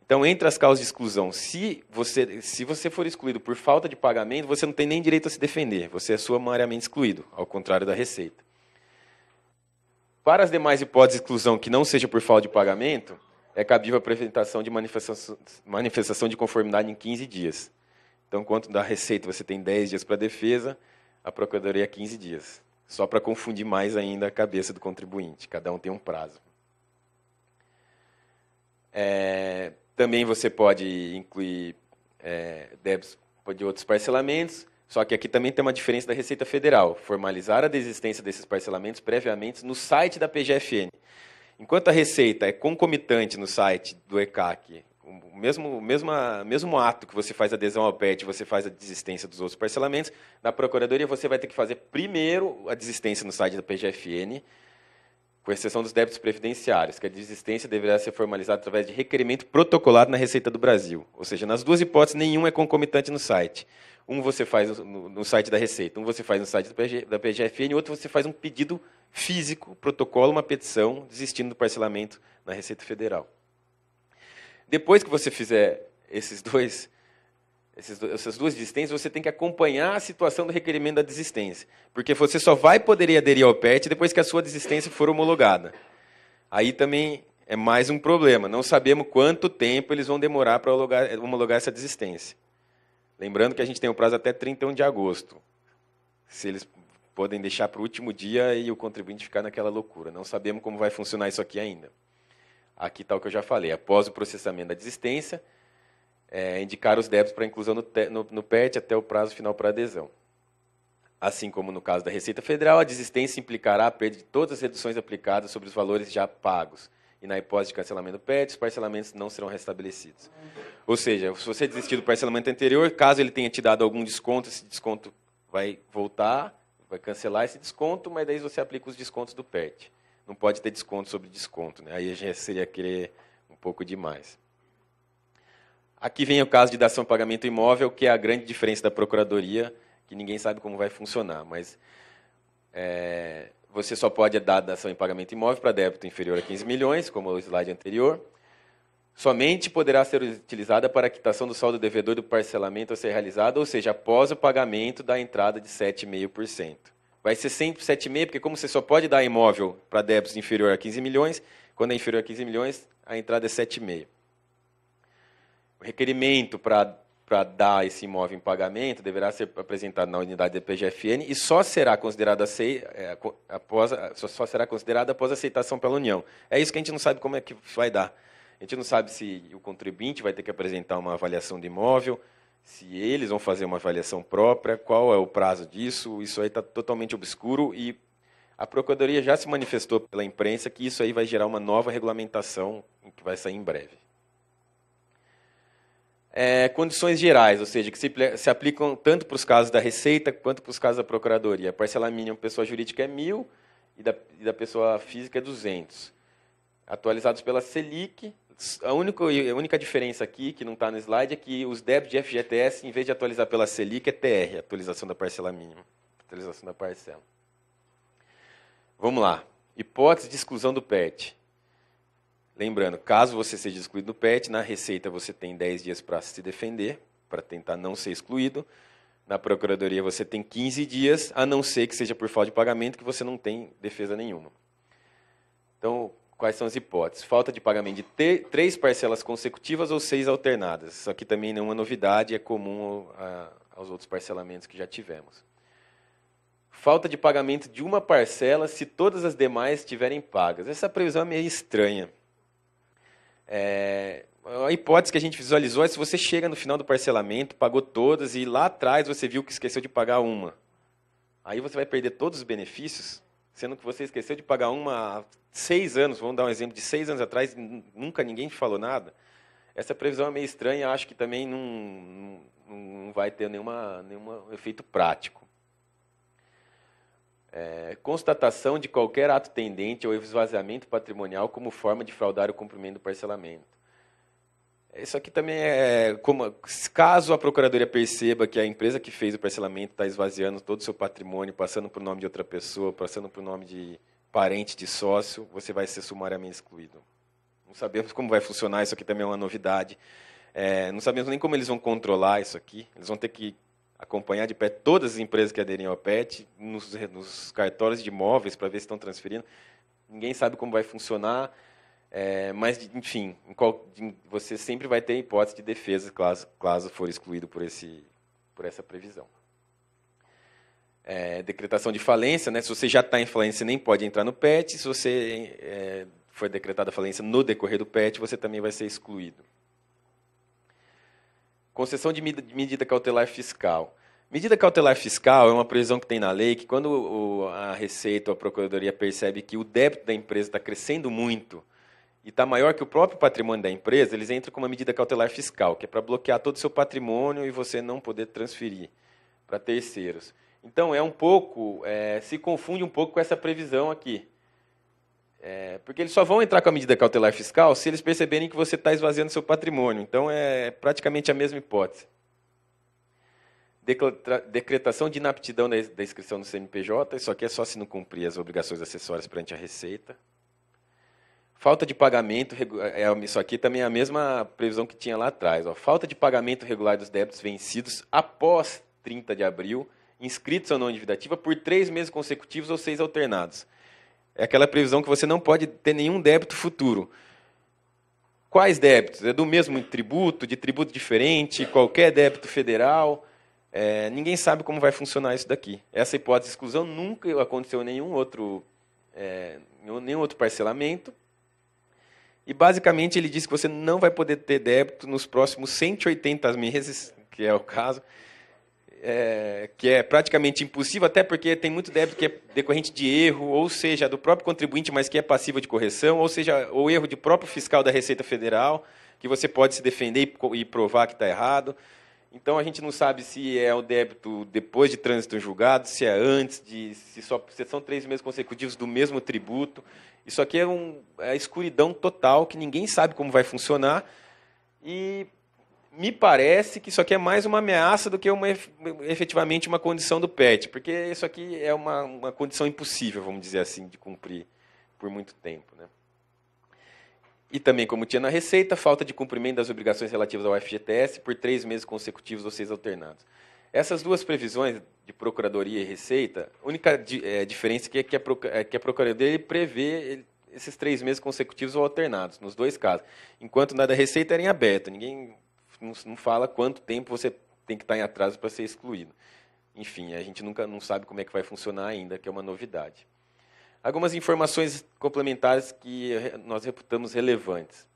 Então, entre as causas de exclusão, se você for excluído por falta de pagamento, você não tem nem direito a se defender, você é sumariamente excluído, ao contrário da Receita. Para as demais hipóteses de exclusão que não seja por falta de pagamento, é cabível a apresentação de manifestação de conformidade em 15 dias. Então, quanto da Receita você tem 10 dias para a defesa, a Procuradoria 15 dias. Só para confundir mais ainda a cabeça do contribuinte, cada um tem um prazo. Também você pode incluir débitos de outros parcelamentos, só que aqui também tem uma diferença da Receita Federal. Formalizar a desistência desses parcelamentos previamente no site da PGFN. Enquanto a Receita é concomitante no site do ECAC, o mesmo ato que você faz a adesão ao PET, você faz a desistência dos outros parcelamentos, na Procuradoria você vai ter que fazer primeiro a desistência no site da PGFN, com exceção dos débitos previdenciários, que a desistência deverá ser formalizada através de requerimento protocolado na Receita do Brasil. Ou seja, nas duas hipóteses, nenhum é concomitante no site. Um você faz no site da Receita, um você faz no site da PGFN, e outro você faz um pedido físico, protocolo, uma petição, desistindo do parcelamento na Receita Federal. Depois que você fizer essas duas desistências, você tem que acompanhar a situação do requerimento da desistência. Porque você só vai poder aderir ao PET depois que a sua desistência for homologada. Aí também é mais um problema. Não sabemos quanto tempo eles vão demorar para homologar essa desistência. Lembrando que a gente tem um prazo até 31 de agosto. Se eles podem deixar para o último dia e o contribuinte ficar naquela loucura. Não sabemos como vai funcionar isso aqui ainda. Aqui está o que eu já falei. Após o processamento da desistência, indicar os débitos para inclusão no PET até o prazo final para adesão. Assim como no caso da Receita Federal, a desistência implicará a perda de todas as reduções aplicadas sobre os valores já pagos. E na hipótese de cancelamento do PET, os parcelamentos não serão restabelecidos. Ou seja, se você desistir do parcelamento anterior, caso ele tenha te dado algum desconto, esse desconto vai voltar, vai cancelar esse desconto, mas daí você aplica os descontos do PET. Não pode ter desconto sobre desconto, né? Aí já seria querer um pouco demais. Aqui vem o caso de dação em pagamento imóvel, que é a grande diferença da Procuradoria, que ninguém sabe como vai funcionar, mas você só pode dar dação em pagamento imóvel para débito inferior a 15 milhões, como o slide anterior. Somente poderá ser utilizada para a quitação do saldo devedor do parcelamento a ser realizado, ou seja, após o pagamento da entrada de 7,5%. Vai ser sempre 7,5%, porque como você só pode dar imóvel para débitos inferior a 15 milhões, quando é inferior a 15 milhões, a entrada é 7,5%. O requerimento para dar esse imóvel em pagamento deverá ser apresentado na unidade da PGFN e só será considerado após a aceitação pela União. É isso que a gente não sabe como é que vai dar. A gente não sabe se o contribuinte vai ter que apresentar uma avaliação de imóvel, se eles vão fazer uma avaliação própria, qual é o prazo disso, isso aí está totalmente obscuro e a Procuradoria já se manifestou pela imprensa que isso aí vai gerar uma nova regulamentação que vai sair em breve. Condições gerais, ou seja, que se aplicam tanto para os casos da Receita quanto para os casos da Procuradoria. A parcela mínima pessoa jurídica é 1.000 e da pessoa física é 200. Atualizados pela Selic, a única diferença aqui, que não está no slide, é que os débitos de FGTS, em vez de atualizar pela Selic, é TR, atualização da parcela mínima, atualização da parcela. Vamos lá. Hipótese de exclusão do PET. Lembrando, caso você seja excluído do PET, na Receita você tem 10 dias para se defender, para tentar não ser excluído. Na Procuradoria você tem 15 dias, a não ser que seja por falta de pagamento, que você não tem defesa nenhuma. Então, quais são as hipóteses? Falta de pagamento de 3 parcelas consecutivas ou 6 alternadas. Isso aqui também não é uma novidade, é comum aos outros parcelamentos que já tivemos. Falta de pagamento de uma parcela se todas as demais estiverem pagas. Essa previsão é meio estranha. A hipótese que a gente visualizou é se você chega no final do parcelamento, pagou todas e lá atrás você viu que esqueceu de pagar uma. Aí você vai perder todos os benefícios, sendo que você esqueceu de pagar uma há 6 anos. Vamos dar um exemplo de 6 anos atrás, nunca ninguém falou nada. Essa previsão é meio estranha, acho que também não vai ter nenhum efeito prático. Constatação de qualquer ato tendente ao esvaziamento patrimonial como forma de fraudar o cumprimento do parcelamento. Isso aqui também caso a Procuradoria perceba que a empresa que fez o parcelamento está esvaziando todo o seu patrimônio, passando por nome de outra pessoa, passando por nome de parente, de sócio, você vai ser sumariamente excluído. Não sabemos como vai funcionar, isso aqui também é uma novidade. Não sabemos nem como eles vão controlar isso aqui. Eles vão ter que acompanhar de perto todas as empresas que aderem ao PET, nos cartórios de imóveis, para ver se estão transferindo. Ninguém sabe como vai funcionar, mas, enfim, você sempre vai ter hipótese de defesa, caso for excluído por essa previsão. Decretação de falência, né? Se você já está em falência, você nem pode entrar no PET. Se você for decretada falência no decorrer do PET, você também vai ser excluído. Concessão de medida cautelar fiscal. Medida cautelar fiscal é uma previsão que tem na lei que quando a Receita ou a Procuradoria percebe que o débito da empresa está crescendo muito e está maior que o próprio patrimônio da empresa, eles entram com uma medida cautelar fiscal, que é para bloquear todo o seu patrimônio e você não poder transferir para terceiros. Então, se confunde um pouco com essa previsão aqui. Porque eles só vão entrar com a medida cautelar fiscal se eles perceberem que você está esvaziando seu patrimônio. Então, é praticamente a mesma hipótese. Decretação de inaptidão da inscrição no CNPJ. Isso aqui é só se não cumprir as obrigações acessórias perante a Receita. Falta de pagamento. Isso aqui também é a mesma previsão que tinha lá atrás. Falta de pagamento regular dos débitos vencidos após 30 de abril, inscritos ou não em dívida ativa, por 3 meses consecutivos ou 6 alternados. É aquela previsão que você não pode ter nenhum débito futuro. Quais débitos? É do mesmo tributo, de tributo diferente, qualquer débito federal. Ninguém sabe como vai funcionar isso daqui. Essa hipótese de exclusão nunca aconteceu em nenhum outro parcelamento. E, basicamente, ele diz que você não vai poder ter débito nos próximos 180 meses, que é o caso, que é praticamente impossível, até porque tem muito débito que é decorrente de erro, ou seja, do próprio contribuinte, mas que é passível de correção, ou seja, o erro de próprio fiscal da Receita Federal, que você pode se defender e provar que está errado. Então, a gente não sabe se é o débito depois de trânsito em julgado, se é antes, se são 3 meses consecutivos do mesmo tributo. Isso aqui é a escuridão total, que ninguém sabe como vai funcionar. E me parece que isso aqui é mais uma ameaça do que efetivamente uma condição do PET, porque isso aqui é uma condição impossível, vamos dizer assim, de cumprir por muito tempo, né? E também, como tinha na Receita, falta de cumprimento das obrigações relativas ao FGTS por 3 meses consecutivos ou 6 alternados. Essas duas previsões de Procuradoria e Receita, a única diferença é que a Procuradoria prevê esses 3 meses consecutivos ou alternados, nos 2 casos, enquanto na da Receita era em aberto, ninguém não fala quanto tempo você tem que estar em atraso para ser excluído. Enfim, a gente não sabe como é que vai funcionar ainda, que é uma novidade. Algumas informações complementares que nós reputamos relevantes.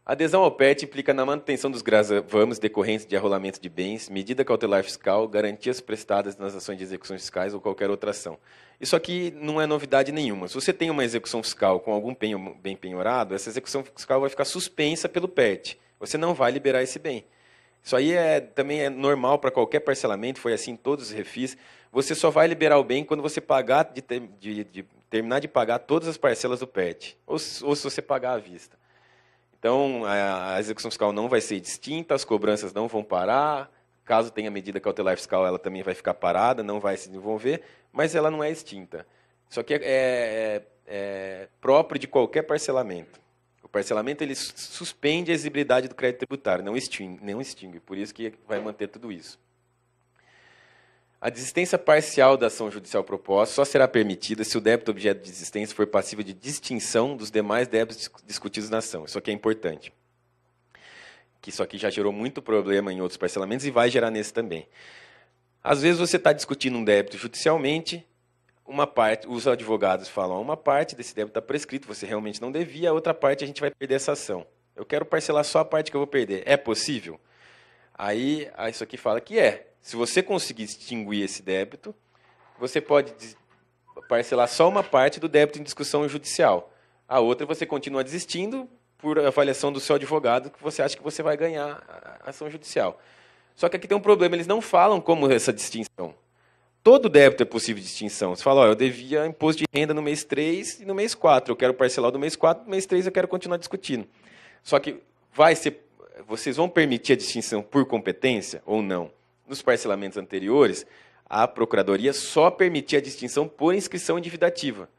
A adesão ao PET implica na manutenção dos gravames decorrentes de arrolamento de bens, medida cautelar fiscal, garantias prestadas nas ações de execuções fiscais ou qualquer outra ação. Isso aqui não é novidade nenhuma. Se você tem uma execução fiscal com algum bem penhorado, essa execução fiscal vai ficar suspensa pelo PET. Você não vai liberar esse bem. Isso aí também é normal para qualquer parcelamento, foi assim em todos os refis. Você só vai liberar o bem quando você terminar de pagar todas as parcelas do PET, ou se você pagar à vista. Então, a execução fiscal não vai ser distinta, as cobranças não vão parar, caso tenha medida cautelar fiscal, ela também vai ficar parada, não vai se desenvolver, mas ela não é extinta. Isso aqui é próprio de qualquer parcelamento. O parcelamento ele suspende a exigibilidade do crédito tributário, não extingue, por isso que vai manter tudo isso. A desistência parcial da ação judicial proposta só será permitida se o débito objeto de desistência for passível de distinção dos demais débitos discutidos na ação. Isso aqui é importante. Que isso aqui já gerou muito problema em outros parcelamentos e vai gerar nesse também. Às vezes você está discutindo um débito judicialmente, uma parte, os advogados falam, uma parte desse débito está prescrito, você realmente não devia, a outra parte a gente vai perder essa ação. Eu quero parcelar só a parte que eu vou perder. É possível? Aí isso aqui fala que é. Se você conseguir extinguir esse débito, você pode parcelar só uma parte do débito em discussão judicial. A outra você continua desistindo por avaliação do seu advogado, que você acha que você vai ganhar a ação judicial. Só que aqui tem um problema, eles não falam como essa distinção. Todo débito é possível de extinção. Você fala, eu devia imposto de renda no mês 3 e no mês 4. Eu quero parcelar do mês 4, no mês 3 eu quero continuar discutindo. Só que vocês vão permitir a distinção por competência ou não? Nos parcelamentos anteriores, a Procuradoria só permitia a distinção por inscrição endividativa.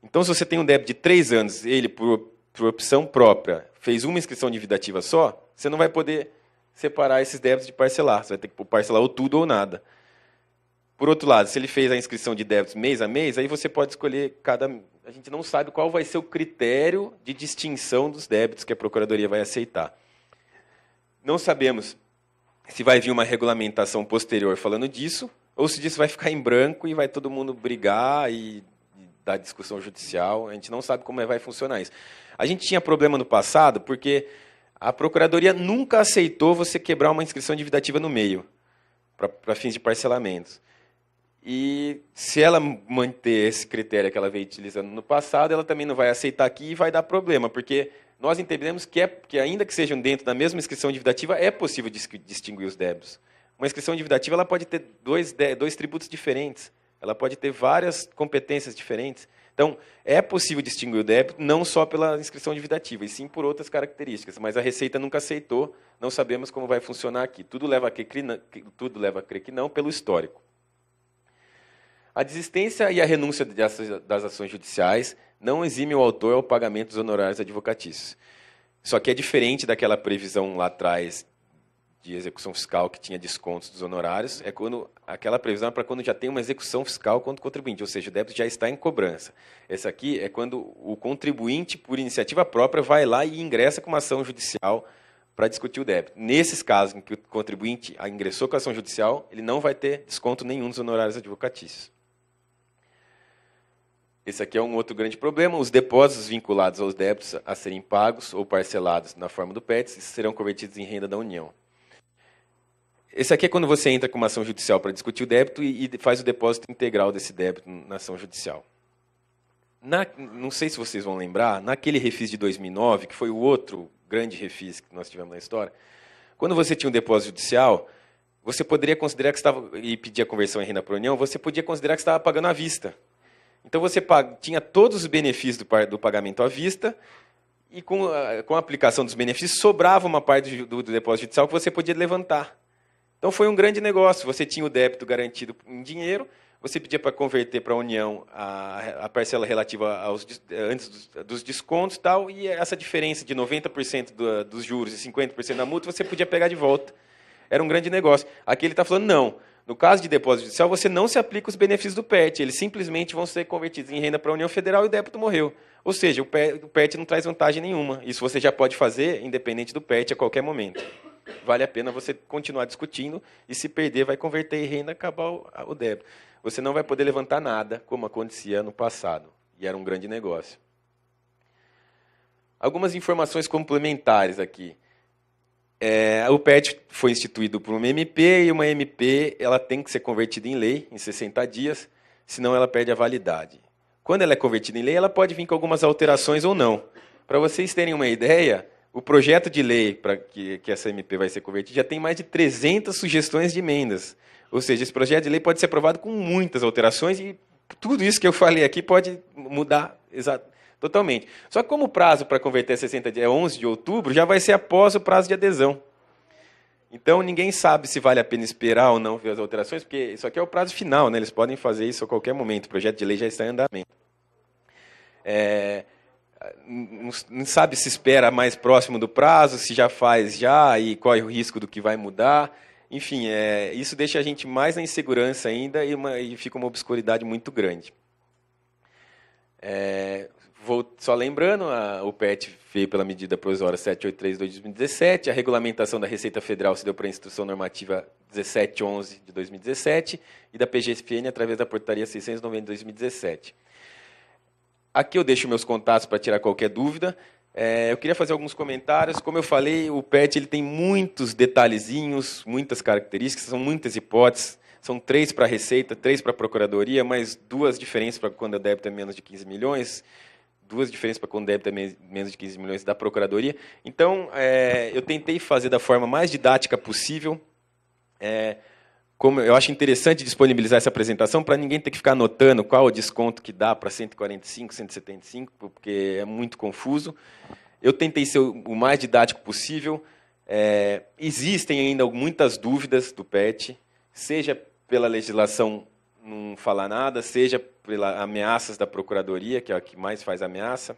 Então, se você tem um débito de 3 anos, ele, por opção própria, fez uma inscrição endividativa só, você não vai poder separar esses débitos de parcelar. Você vai ter que parcelar ou tudo ou nada. Por outro lado, se ele fez a inscrição de débitos mês a mês, aí você pode escolher a gente não sabe qual vai ser o critério de distinção dos débitos que a Procuradoria vai aceitar. Não sabemos se vai vir uma regulamentação posterior falando disso, ou se disso vai ficar em branco e vai todo mundo brigar e dar discussão judicial. A gente não sabe como vai funcionar isso. A gente tinha problema no passado porque a Procuradoria nunca aceitou você quebrar uma inscrição endividativa no meio, para fins de parcelamentos. E se ela manter esse critério que ela veio utilizando no passado, ela também não vai aceitar aqui e vai dar problema, porque nós entendemos que ainda que sejam dentro da mesma inscrição endividativa, é possível distinguir os débitos. Uma inscrição endividativa ela pode ter dois tributos diferentes, ela pode ter várias competências diferentes. Então, é possível distinguir o débito não só pela inscrição endividativa, e sim por outras características, mas a Receita nunca aceitou, não sabemos como vai funcionar aqui. Tudo leva a crer que não, pelo histórico. A desistência e a renúncia das ações judiciais não exime o autor ao pagamento dos honorários advocatícios. Isso aqui é diferente daquela previsão lá atrás de execução fiscal que tinha descontos dos honorários. Aquela previsão é para quando já tem uma execução fiscal contra o contribuinte, ou seja, o débito já está em cobrança. Essa aqui é quando o contribuinte, por iniciativa própria, vai lá e ingressa com uma ação judicial para discutir o débito. Nesses casos em que o contribuinte ingressou com a ação judicial, ele não vai ter desconto nenhum dos honorários advocatícios. Esse aqui é um outro grande problema. Os depósitos vinculados aos débitos a serem pagos ou parcelados na forma do PETS serão convertidos em renda da União. Esse aqui é quando você entra com uma ação judicial para discutir o débito e faz o depósito integral desse débito na ação judicial. Não sei se vocês vão lembrar, naquele refis de 2009, que foi o outro grande refis que nós tivemos na história, quando você tinha um depósito judicial, você poderia considerar que estava, e pedir a conversão em renda para a União, você podia considerar que estava pagando à vista. Então, você tinha todos os benefícios do pagamento à vista e, com a aplicação dos benefícios, sobrava uma parte do depósito judicial que você podia levantar. Então, foi um grande negócio. Você tinha o débito garantido em dinheiro, você pedia para converter para a União a parcela relativa antes dos descontos e essa diferença de 90% dos juros e 50% da multa, você podia pegar de volta. Era um grande negócio. Aqui ele está falando, não. No caso de depósito judicial, você não se aplica os benefícios do PET. Eles simplesmente vão ser convertidos em renda para a União Federal e o débito morreu. Ou seja, o PET não traz vantagem nenhuma. Isso você já pode fazer, independente do PET, a qualquer momento. Vale a pena você continuar discutindo e, se perder, vai converter em renda e acabar o débito. Você não vai poder levantar nada, como acontecia no passado. E era um grande negócio. Algumas informações complementares aqui. O PET foi instituído por uma MP e uma MP ela tem que ser convertida em lei em 60 dias, senão ela perde a validade. Quando ela é convertida em lei, ela pode vir com algumas alterações ou não. Para vocês terem uma ideia, o projeto de lei para que essa MP vai ser convertida já tem mais de 300 sugestões de emendas. Ou seja, esse projeto de lei pode ser aprovado com muitas alterações e tudo isso que eu falei aqui pode mudar totalmente. Só que como o prazo para converter 60 dias é 11 de outubro, já vai ser após o prazo de adesão. Então, ninguém sabe se vale a pena esperar ou não ver as alterações, porque isso aqui é o prazo final, né? Eles podem fazer isso a qualquer momento. O projeto de lei já está em andamento. Não sabe se espera mais próximo do prazo, se já faz já e qual é o risco do que vai mudar. Enfim, isso deixa a gente mais na insegurança ainda e fica uma obscuridade muito grande. Só lembrando, o PET veio pela medida provisória 783 de 2017, a regulamentação da Receita Federal se deu para a Instrução Normativa 1711 de 2017 e da PGFN através da Portaria 690 de 2017. Aqui eu deixo meus contatos para tirar qualquer dúvida. Eu queria fazer alguns comentários. Como eu falei, o PET ele tem muitos detalhezinhos, muitas características, são muitas hipóteses. São 3 para a Receita, 3 para a Procuradoria, mais 2 diferenças para quando o débito é menos de 15 milhões, 2 diferenças para quando o débito é menos de 15 milhões da Procuradoria. Então, eu tentei fazer da forma mais didática possível. Como eu acho interessante disponibilizar essa apresentação para ninguém ter que ficar anotando qual o desconto que dá para 145, 175, porque é muito confuso. Eu tentei ser o mais didático possível. Existem ainda muitas dúvidas do PET, seja pela legislação não falar nada, seja pelas ameaças da Procuradoria, que é a que mais faz ameaça.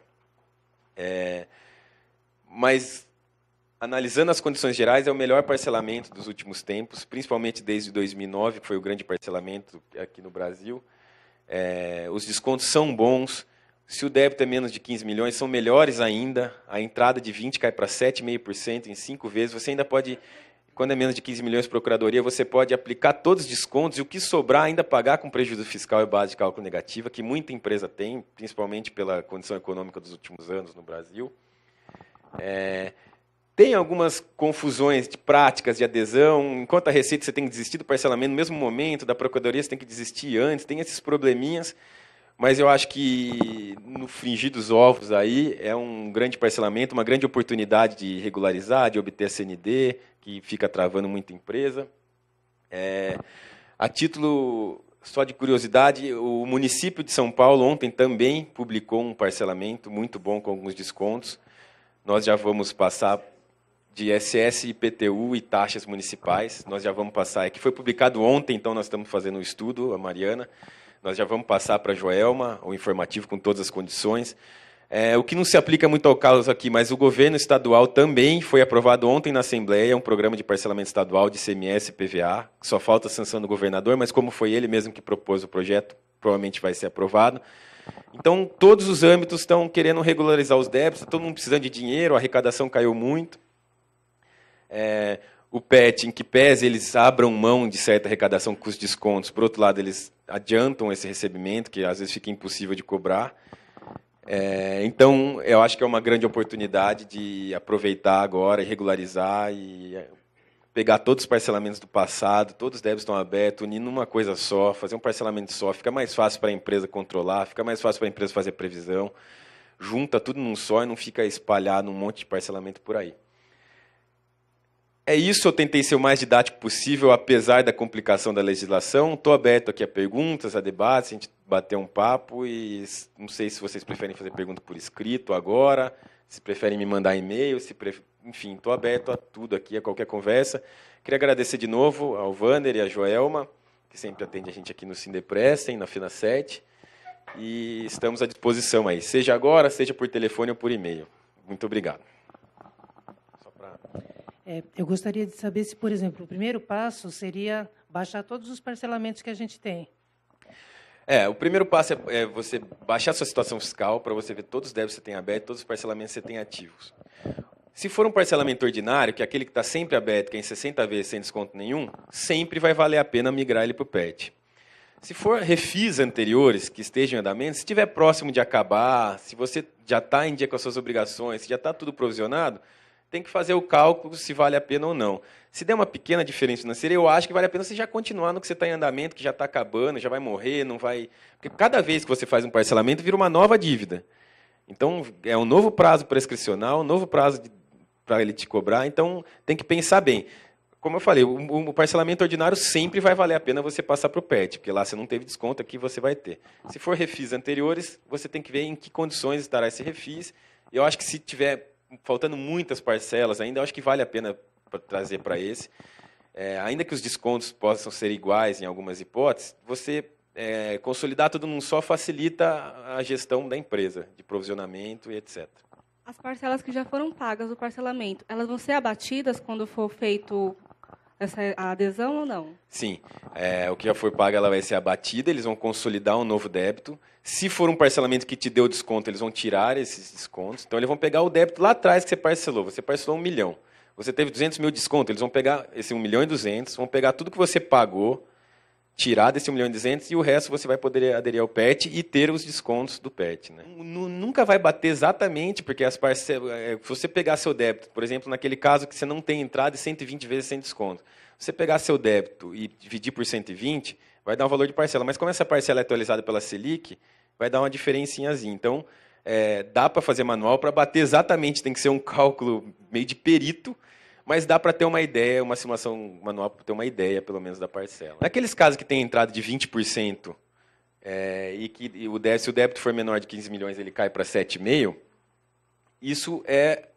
Mas, analisando as condições gerais, é o melhor parcelamento dos últimos tempos, principalmente desde 2009, que foi o grande parcelamento aqui no Brasil. Os descontos são bons. Se o débito é menos de 15 milhões, são melhores ainda. A entrada de 20 cai para 7,5% em 5 vezes. Você ainda pode... Quando é menos de 15 milhões Procuradoria, você pode aplicar todos os descontos e o que sobrar ainda pagar com prejuízo fiscal e base de cálculo negativa, que muita empresa tem, principalmente pela condição econômica dos últimos anos no Brasil. Tem algumas confusões de práticas de adesão. Enquanto a Receita você tem que desistir do parcelamento no mesmo momento, da Procuradoria você tem que desistir antes, tem esses probleminhas. Mas eu acho que, no frigir dos ovos, aí, é um grande parcelamento, uma grande oportunidade de regularizar, de obter a CND, que fica travando muita empresa. A título só de curiosidade, o município de São Paulo ontem também publicou um parcelamento muito bom, com alguns descontos. Nós já vamos passar de ISS, IPTU e taxas municipais. Nós já vamos passar, que foi publicado ontem, então nós estamos fazendo um estudo, a Mariana. Nós já vamos passar para a Joelma, o informativo com todas as condições. O que não se aplica muito ao caso aqui, mas o governo estadual também foi aprovado ontem na Assembleia, um programa de parcelamento estadual de ICMS e PVA, que só falta a sanção do governador, mas como foi ele mesmo que propôs o projeto, provavelmente vai ser aprovado. Então, todos os âmbitos estão querendo regularizar os débitos, todo mundo precisando de dinheiro, a arrecadação caiu muito. O PET, em que pese eles abram mão de certa arrecadação com os descontos, por outro lado, eles adiantam esse recebimento, que às vezes fica impossível de cobrar. Então, eu acho que é uma grande oportunidade de aproveitar agora e regularizar e pegar todos os parcelamentos do passado, todos os débitos estão abertos, unir numa coisa só, fazer um parcelamento só, fica mais fácil para a empresa controlar, fica mais fácil para a empresa fazer previsão, junta tudo num só e não fica espalhado um monte de parcelamento por aí. É isso, eu tentei ser o mais didático possível, apesar da complicação da legislação. Estou aberto aqui a perguntas, a debates, a gente bater um papo e não sei se vocês preferem fazer pergunta por escrito agora, se preferem me mandar e-mail, enfim, estou aberto a tudo aqui, a qualquer conversa. Queria agradecer de novo ao Wander e à Joelma, que sempre atende a gente aqui no Sindeprestem, na Fina 7, e estamos à disposição aí, seja agora, seja por telefone ou por e-mail. Muito obrigado. Eu gostaria de saber se, por exemplo, o primeiro passo seria baixar todos os parcelamentos que a gente tem. O primeiro passo é você baixar a sua situação fiscal para você ver todos os débitos que você tem aberto, todos os parcelamentos que você tem ativos. Se for um parcelamento ordinário, que é aquele que está sempre aberto, que é em 60 vezes sem desconto nenhum, sempre vai valer a pena migrar ele para o PET. Se for refis anteriores que estejam em andamento, se estiver próximo de acabar, se você já está em dia com as suas obrigações, se já está tudo provisionado, tem que fazer o cálculo se vale a pena ou não. Se der uma pequena diferença financeira, eu acho que vale a pena você já continuar no que você está em andamento, que já está acabando, já vai morrer, não vai... Porque cada vez que você faz um parcelamento, vira uma nova dívida. Então, é um novo prazo prescricional, um novo prazo para ele te cobrar, então tem que pensar bem. Como eu falei, o parcelamento ordinário sempre vai valer a pena você passar para o PET, porque lá você não teve desconto, aqui você vai ter. Se for refis anteriores, você tem que ver em que condições estará esse refis. Eu acho que se tiver faltando muitas parcelas ainda, eu acho que vale a pena trazer para esse. Ainda que os descontos possam ser iguais em algumas hipóteses, você consolidar tudo num só facilita a gestão da empresa, de provisionamento e etc. As parcelas que já foram pagas, o parcelamento, elas vão ser abatidas quando for feito a adesão ou não? Sim, o que já foi pago ela vai ser abatida, eles vão consolidar um novo débito. Se for um parcelamento que te deu desconto, eles vão tirar esses descontos. Então, eles vão pegar o débito lá atrás que você parcelou 1 milhão. Você teve 200 mil de desconto, eles vão pegar esse 1 milhão e 200, vão pegar tudo que você pagou, tirar desse 1 milhão e 200 e o resto você vai poder aderir ao PET e ter os descontos do PET. Né? Nunca vai bater exatamente, porque as parcelas, se você pegar seu débito, por exemplo, naquele caso que você não tem entrada e 120 vezes sem desconto, se você pegar seu débito e dividir por 120, vai dar um valor de parcela. Mas como essa parcela é atualizada pela Selic, vai dar uma diferencinhazinha. Então, dá para fazer manual para bater exatamente, tem que ser um cálculo meio de perito, mas dá para ter uma ideia, uma simulação manual para ter uma ideia, pelo menos, da parcela. Naqueles casos que tem entrada de 20%, e que se o débito for menor de 15 milhões, ele cai para 7,5%, isso é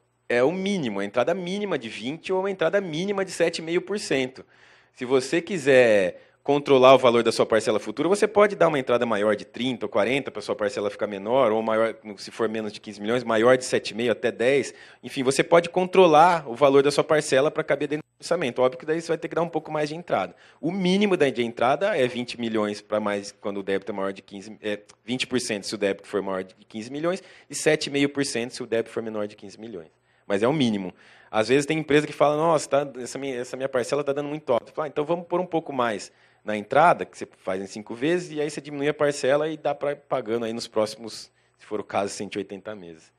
o mínimo, a entrada mínima de 20% ou a entrada mínima de 7,5%. Se você quiser controlar o valor da sua parcela futura, você pode dar uma entrada maior de 30% ou 40% para a sua parcela ficar menor, ou maior, se for menos de 15 milhões, maior de 7,5% até 10%. Enfim, você pode controlar o valor da sua parcela para caber dentro do orçamento. Óbvio que daí você vai ter que dar um pouco mais de entrada. O mínimo de entrada é 20 milhões para mais quando o débito é maior de 20% se o débito for maior de 15 milhões e 7,5% se o débito for menor de 15 milhões. Mas é o mínimo. Às vezes tem empresa que fala, nossa, essa minha parcela está dando muito alto. Então vamos pôr um pouco mais na entrada, que você faz em 5 vezes, e aí você diminui a parcela e dá para ir pagando aí nos próximos, se for o caso, 180 meses.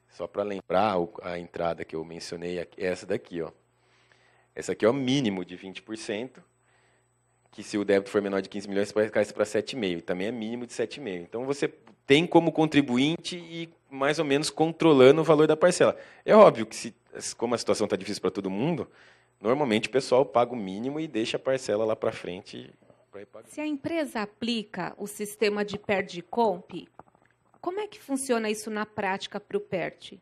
Só para lembrar, a entrada que eu mencionei é essa daqui. Ó. Essa aqui é o mínimo de 20%, que se o débito for menor de 15 milhões, você vai cair para 7,5%. Também é mínimo de 7,5%. Então, você tem como contribuinte e mais ou menos controlando o valor da parcela. É óbvio que, como a situação está difícil para todo mundo, normalmente o pessoal paga o mínimo e deixa a parcela lá para frente para ir pagando. Se a empresa aplica o sistema de PERD-COMP, como é que funciona isso na prática para o PERT?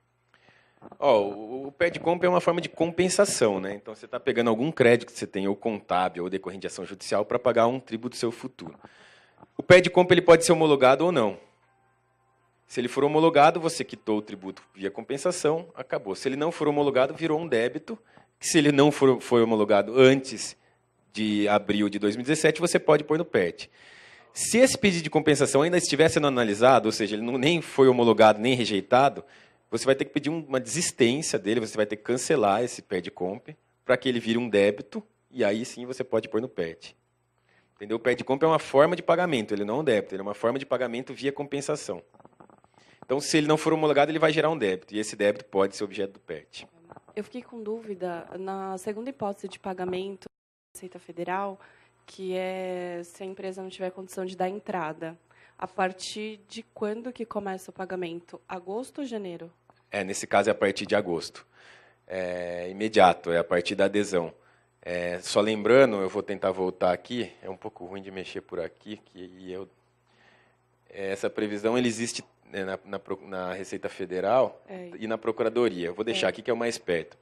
O PERD-COMP é uma forma de compensação, né? Então, você está pegando algum crédito que você tem, ou contábil, ou decorrente de ação judicial, para pagar um tributo do seu futuro. O PERD-COMP ele pode ser homologado ou não. Se ele for homologado, você quitou o tributo via compensação, acabou. Se ele não for homologado, virou um débito. Se ele não foi homologado antes de abril de 2017, você pode pôr no PERT. Se esse pedido de compensação ainda estiver sendo analisado, ou seja, ele nem foi homologado nem rejeitado, você vai ter que pedir uma desistência dele, você vai ter que cancelar esse PERD-COMP para que ele vire um débito, e aí sim você pode pôr no PERT. Entendeu? O PERD-COMP é uma forma de pagamento, ele não é um débito, ele é uma forma de pagamento via compensação. Então, se ele não for homologado, ele vai gerar um débito, e esse débito pode ser objeto do PERT. Eu fiquei com dúvida, na segunda hipótese de pagamento da Receita Federal, que é se a empresa não tiver condição de dar entrada, a partir de quando que começa o pagamento? Agosto ou janeiro? Nesse caso é a partir de agosto. É imediato, é a partir da adesão. Só lembrando, eu vou tentar voltar aqui, é um pouco ruim de mexer por aqui, essa previsão ele existe na Receita Federal e na Procuradoria. Eu vou deixar aqui que é o mais perto.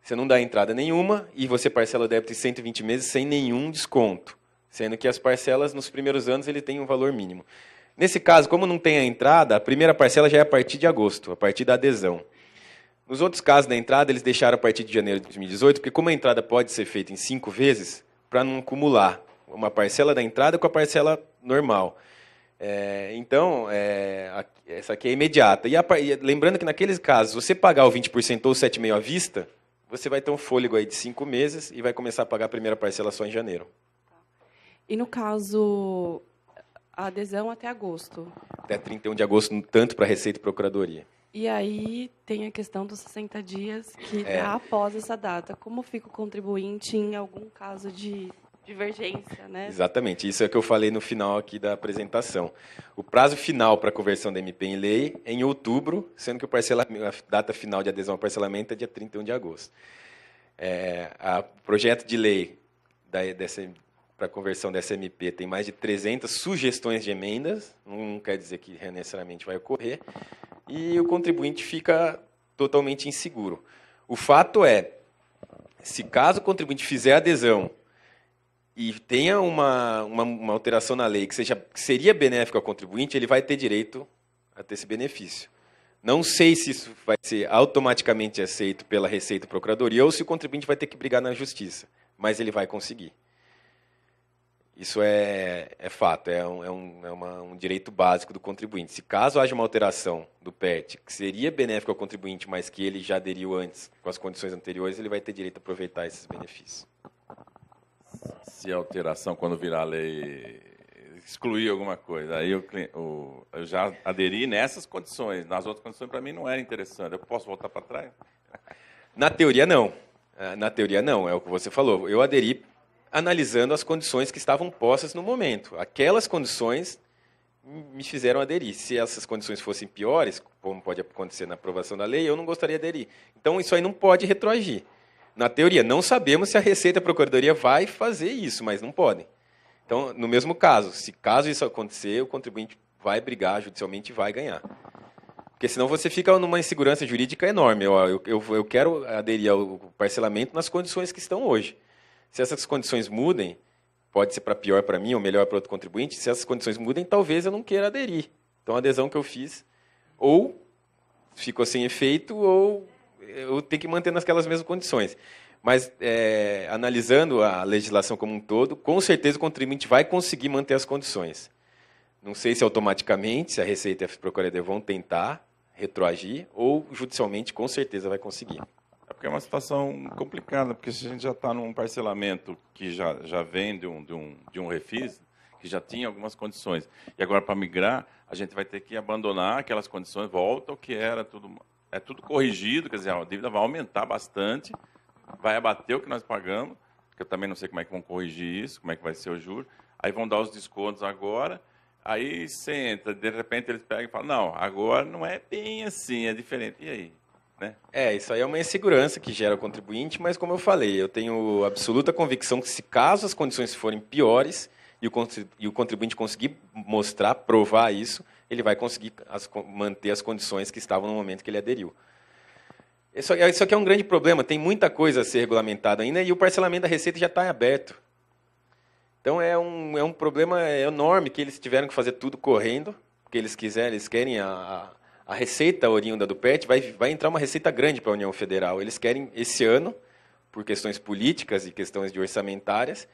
Você não dá entrada nenhuma e você parcela o débito em 120 meses sem nenhum desconto, sendo que as parcelas nos primeiros anos ele tem um valor mínimo. Nesse caso, como não tem a entrada, a primeira parcela já é a partir de agosto, a partir da adesão. Nos outros casos da entrada, eles deixaram a partir de janeiro de 2018, porque como a entrada pode ser feita em 5 vezes, para não acumular uma parcela da entrada com a parcela normal. Então, essa aqui é imediata. E lembrando que naqueles casos, se você pagar o 20% ou 7,5% à vista, você vai ter um fôlego aí de 5 meses e vai começar a pagar a primeira parcela só em janeiro. E no caso, a adesão até agosto? Até 31 de agosto, tanto para Receita e Procuradoria. E aí tem a questão dos 60 dias, que dá após essa data. Como fica o contribuinte em algum caso de divergência, né? Exatamente, isso é o que eu falei no final aqui da apresentação. O prazo final para a conversão da MP em lei é em outubro, sendo que a data final de adesão ao parcelamento é dia 31 de agosto. O projeto de lei para a conversão dessa MP tem mais de 300 sugestões de emendas, não quer dizer que necessariamente vai ocorrer, e o contribuinte fica totalmente inseguro. O fato é, se caso o contribuinte fizer adesão e tenha uma alteração na lei que seria benéfico ao contribuinte, ele vai ter direito a ter esse benefício. Não sei se isso vai ser automaticamente aceito pela Receita e Procuradoria ou se o contribuinte vai ter que brigar na Justiça, mas ele vai conseguir. Isso é fato, é um direito básico do contribuinte. Se caso haja uma alteração do PET que seria benéfico ao contribuinte, mas que ele já aderiu antes com as condições anteriores, ele vai ter direito a aproveitar esses benefícios. Se a alteração, quando virar lei, excluir alguma coisa, aí eu já aderi nessas condições. Nas outras condições, para mim, não era interessante. Eu posso voltar para trás? Na teoria, não. Na teoria, não. É o que você falou. Eu aderi analisando as condições que estavam postas no momento. Aquelas condições me fizeram aderir. Se essas condições fossem piores, como pode acontecer na aprovação da lei, eu não gostaria de aderir. Então, isso aí não pode retroagir. Na teoria, não sabemos se a Receita e a Procuradoria vai fazer isso, mas não podem. Então, no mesmo caso, se caso isso acontecer, o contribuinte vai brigar judicialmente e vai ganhar. Porque senão você fica numa insegurança jurídica enorme. Eu quero aderir ao parcelamento nas condições que estão hoje. Se essas condições mudem, pode ser para pior para mim ou melhor para outro contribuinte, se essas condições mudem, talvez eu não queira aderir. Então, a adesão que eu fiz, ou ficou sem efeito, ou eu tenho que manter naquelas mesmas condições. Mas, analisando a legislação como um todo, com certeza o contribuinte vai conseguir manter as condições. Não sei se automaticamente, se a Receita e a Procuradoria vão tentar retroagir, ou judicialmente, com certeza, vai conseguir. É porque é uma situação complicada, porque se a gente já está num parcelamento que já vem de um refis, que já tinha algumas condições, e agora para migrar, a gente vai ter que abandonar aquelas condições, volta ao que era, tudo corrigido, quer dizer, a dívida vai aumentar bastante, vai abater o que nós pagamos, que eu também não sei como é que vão corrigir isso, como é que vai ser o juro, aí vão dar os descontos agora, aí você entra, de repente eles pegam e falam, não, agora não é bem assim, é diferente, e aí? Né? Isso aí é uma insegurança que gera o contribuinte, mas como eu falei, eu tenho absoluta convicção que se caso as condições forem piores e o contribuinte conseguir mostrar, provar isso, ele vai conseguir manter as condições que estavam no momento que ele aderiu. Isso aqui é um grande problema, tem muita coisa a ser regulamentada ainda e o parcelamento da Receita já está aberto. Então é um problema enorme que eles tiveram que fazer tudo correndo, porque eles querem a receita oriunda do PET, vai entrar uma receita grande para a União Federal. Eles querem esse ano, por questões políticas e questões de orçamentárias,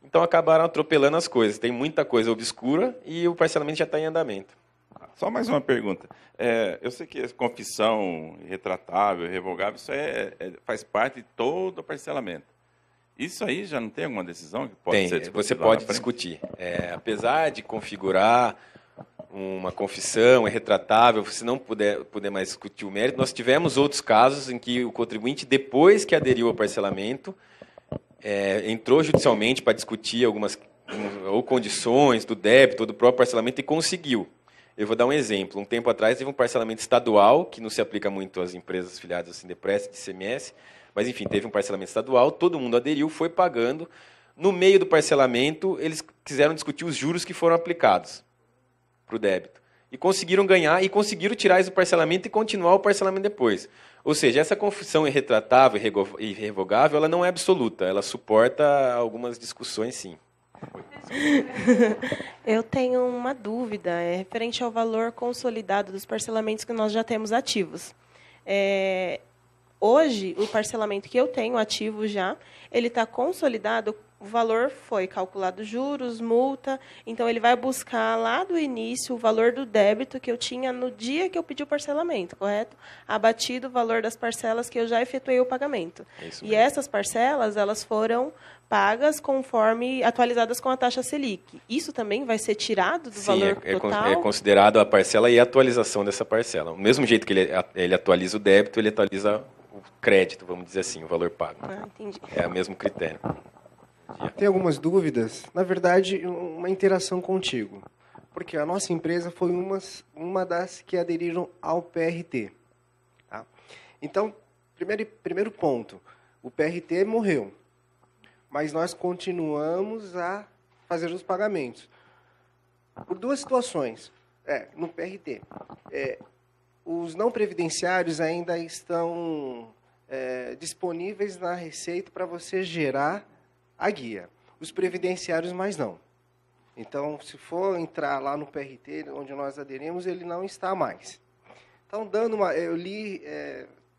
então acabaram atropelando as coisas. Tem muita coisa obscura e o parcelamento já está em andamento. Só mais uma pergunta. Eu sei que confissão retratável, revogável, isso faz parte de todo o parcelamento. Isso aí já não tem alguma decisão que pode ser discutida? Você pode discutir. Apesar de configurar uma confissão, é retratável, se não puder mais discutir o mérito, nós tivemos outros casos em que o contribuinte, depois que aderiu ao parcelamento, entrou judicialmente para discutir algumas ou condições do débito ou do próprio parcelamento e conseguiu. Eu vou dar um exemplo. Um tempo atrás teve um parcelamento estadual, que não se aplica muito às empresas filiadas ao Sindepres, de ICMS, mas, enfim, teve um parcelamento estadual, todo mundo aderiu, foi pagando. No meio do parcelamento, eles quiseram discutir os juros que foram aplicados para o débito. E conseguiram ganhar e conseguiram tirar isso do parcelamento e continuar o parcelamento depois. Ou seja, essa confissão irretratável e irrevogável, ela não é absoluta, ela suporta algumas discussões, sim. Eu tenho uma dúvida referente ao valor consolidado dos parcelamentos que nós já temos ativos. Hoje, o parcelamento que eu tenho ativo já, ele está consolidado, o valor foi calculado juros, multa, então ele vai buscar lá do início o valor do débito que eu tinha no dia que eu pedi o parcelamento, correto? Abatido o valor das parcelas que eu já efetuei o pagamento. E essas parcelas, elas foram pagas conforme atualizadas com a taxa Selic. Isso também vai ser tirado do valor total? É considerado a parcela e a atualização dessa parcela. Do mesmo jeito que ele atualiza o débito, ele atualiza o crédito, vamos dizer assim, o valor pago. Entendi. É o mesmo critério. Tem algumas dúvidas? Na verdade, uma interação contigo. Porque a nossa empresa foi uma das que aderiram ao PRT. Tá? Então, primeiro ponto, o PRT morreu. Mas nós continuamos a fazer os pagamentos. Por duas situações. No PRT, os não previdenciários ainda estão disponíveis na Receita para você gerar a guia. Os previdenciários, mais não. Então, se for entrar lá no PRT, onde nós aderimos, ele não está mais. Então, eu li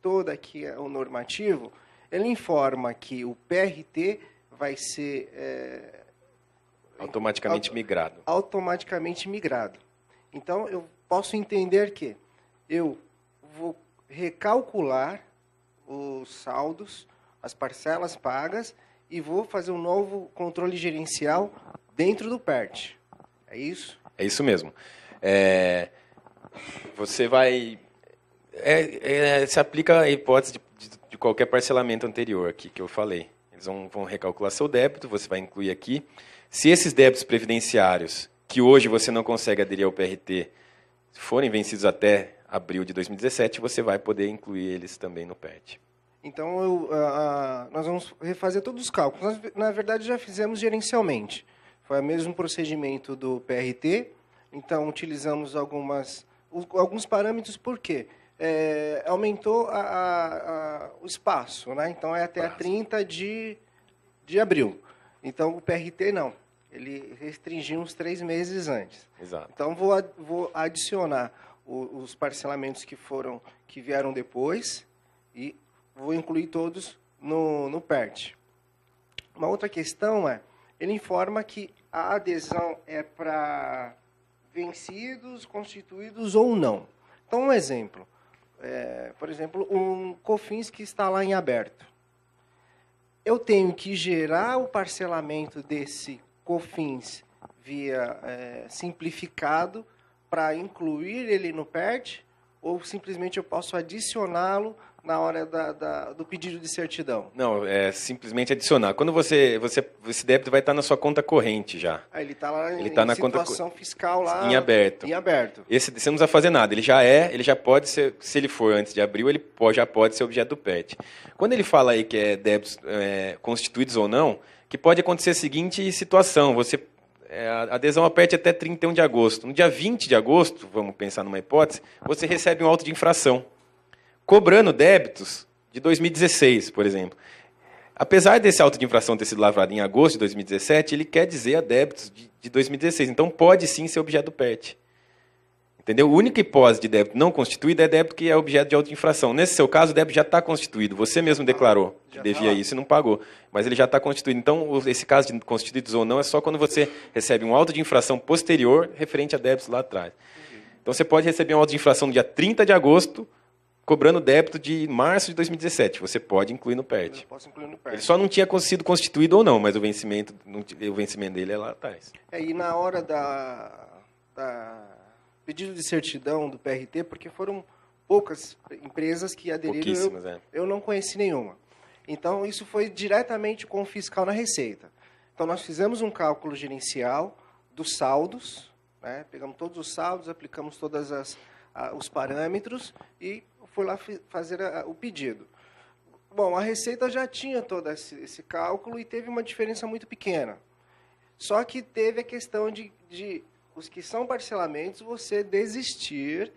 todo aqui o normativo, ele informa que o PRT vai ser automaticamente migrado. Automaticamente migrado. Então, eu posso entender que eu vou recalcular os saldos, as parcelas pagas, e vou fazer um novo controle gerencial dentro do PERT. É isso? É isso mesmo. Você vai... se aplica a hipótese de qualquer parcelamento anterior aqui que eu falei. Eles vão recalcular seu débito, você vai incluir aqui. Se esses débitos previdenciários, que hoje você não consegue aderir ao PRT, forem vencidos até abril de 2017, você vai poder incluir eles também no PERT. Então, nós vamos refazer todos os cálculos. Nós, na verdade, já fizemos gerencialmente. Foi o mesmo procedimento do PRT. Então, utilizamos alguns parâmetros, por quê? Aumentou o espaço, né? Então, é até a 30 de abril. Então, o PRT não. Ele restringiu uns 3 meses antes. Exato. Então, vou adicionar os parcelamentos que vieram depois e vou incluir todos no PERT. Uma outra questão ele informa que a adesão é para vencidos, constituídos ou não. Então, um exemplo. Por exemplo, um COFINS que está lá em aberto. Eu tenho que gerar o parcelamento desse COFINS via simplificado para incluir ele no PERT, ou simplesmente eu posso adicioná-lo na hora do pedido de certidão? Não, é simplesmente adicionar. Quando esse débito vai estar na sua conta corrente já. Ele está lá ele tá em na situação fiscal lá em aberto. Em aberto. Você não precisa fazer nada. Ele já pode ser, se ele for antes de abril, ele já pode ser objeto do PERT. Quando ele fala aí que é débitos constituídos ou não, que pode acontecer a seguinte situação: a adesão ao PERT até 31 de agosto. No dia 20 de agosto, vamos pensar numa hipótese, você recebe um auto de infração, cobrando débitos de 2016, por exemplo. Apesar desse auto de infração ter sido lavrado em agosto de 2017, ele quer dizer a débitos de 2016. Então, pode sim ser objeto do PERT. Entendeu? A única hipótese de débito não constituído é débito que é objeto de auto de infração. Nesse seu caso, o débito já está constituído. Você mesmo declarou que devia isso e não pagou. Mas ele já está constituído. Então, esse caso de constituídos ou não é só quando você recebe um auto de infração posterior referente a débitos lá atrás. Então, você pode receber um auto de infração no dia 30 de agosto, cobrando débito de março de 2017. Você pode incluir no PERT. Eu posso incluir no PERT. Ele só não tinha sido constituído ou não, mas o vencimento dele é lá atrás. E na hora da pedido de certidão do PRT, porque foram poucas empresas que aderiram, pouquíssimas, eu não conheci nenhuma. Então, isso foi diretamente com o fiscal na Receita. Então, nós fizemos um cálculo gerencial dos saldos, né? Pegamos todos os saldos, aplicamos todos os parâmetros e fui lá fazer o pedido. Bom, a Receita já tinha todo esse cálculo e teve uma diferença muito pequena. Só que teve a questão de os que são parcelamentos, você desistir,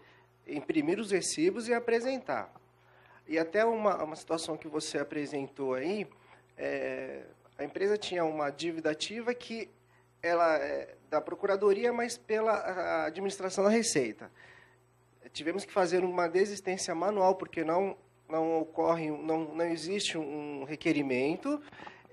imprimir os recibos e apresentar. E até uma situação que você apresentou aí, a empresa tinha uma dívida ativa que ela é da Procuradoria, mas pela administração da Receita. Tivemos que fazer uma desistência manual, porque não existe um requerimento.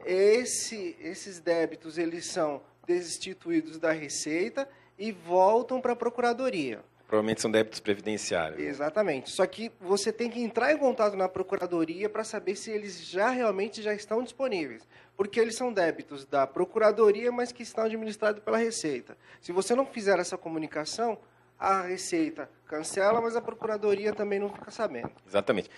Esses débitos eles são destituídos da Receita e voltam para a Procuradoria. Provavelmente são débitos previdenciários. Exatamente. Só que você tem que entrar em contato na Procuradoria para saber se eles realmente já estão disponíveis. Porque eles são débitos da Procuradoria, mas que estão administrados pela Receita. Se você não fizer essa comunicação, a Receita cancela, mas a Procuradoria também não fica sabendo. Exatamente.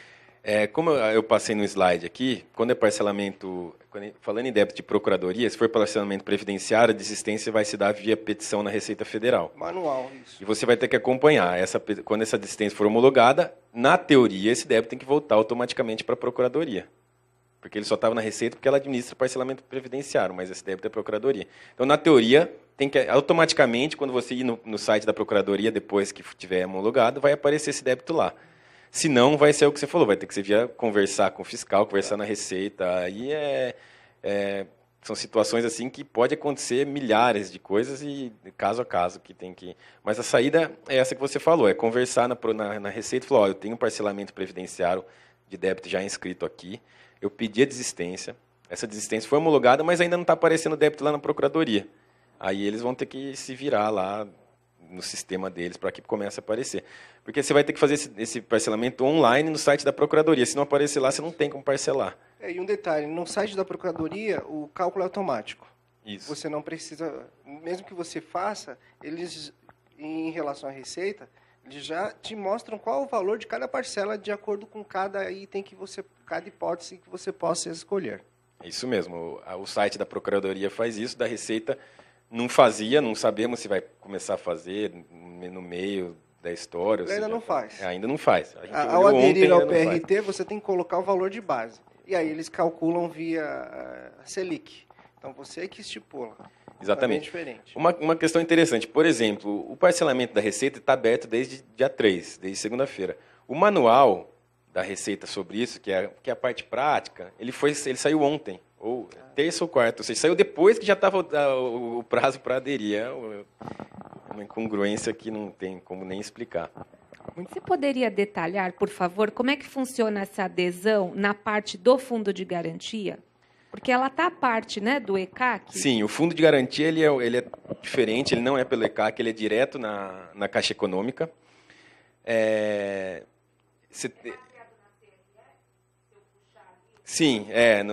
Como eu passei no slide aqui, quando é parcelamento, falando em débito de procuradoria, se for parcelamento previdenciário, a desistência vai se dar via petição na Receita Federal. Manual, isso. E você vai ter que acompanhar. Quando essa desistência for homologada, na teoria, esse débito tem que voltar automaticamente para a Procuradoria. Porque ele só estava na Receita porque ela administra o parcelamento previdenciário, mas esse débito é a Procuradoria. Então, na teoria, tem que automaticamente, quando você ir no site da Procuradoria, depois que tiver homologado, vai aparecer esse débito lá. Se não, vai ser o que você falou, vai ter que ser conversar com o fiscal, conversar na Receita. Aí são situações assim que pode acontecer milhares de coisas e caso a caso que tem que... Mas a saída é essa que você falou, é conversar na Receita e falar, eu tenho um parcelamento previdenciário de débito já inscrito aqui, eu pedi a desistência, essa desistência foi homologada, mas ainda não está aparecendo débito lá na Procuradoria. Aí eles vão ter que se virar lá no sistema deles para que comece a aparecer. Porque você vai ter que fazer esse parcelamento online no site da Procuradoria. Se não aparecer lá, você não tem como parcelar. E um detalhe, no site da Procuradoria, o cálculo é automático. Isso. Você não precisa, mesmo que você faça, eles, em relação à receita, eles já te mostram qual o valor de cada parcela de acordo com cada item cada hipótese que você possa escolher. Isso mesmo. O site da Procuradoria faz isso, da Receita não fazia, não sabemos se vai começar a fazer no meio da história. Ainda não faz. Ainda não faz. Ao aderir ao PRT, você tem que colocar o valor de base. E aí eles calculam via Selic. Então você que estipula. Exatamente. É bem diferente. Uma questão interessante, por exemplo, o parcelamento da Receita está aberto desde dia 3, desde segunda-feira. O manual da Receita sobre isso, que é a parte prática, ele saiu ontem, ou terça ou quarta, ou seja, saiu depois que já estava o prazo para aderir. É uma incongruência que não tem como nem explicar. Você poderia detalhar, por favor, como é que funciona essa adesão na parte do fundo de garantia? Porque ela está a parte, né, do ECAC? Sim, o fundo de garantia ele é diferente, ele não é pelo ECAC, ele é direto na Caixa Econômica. Sim,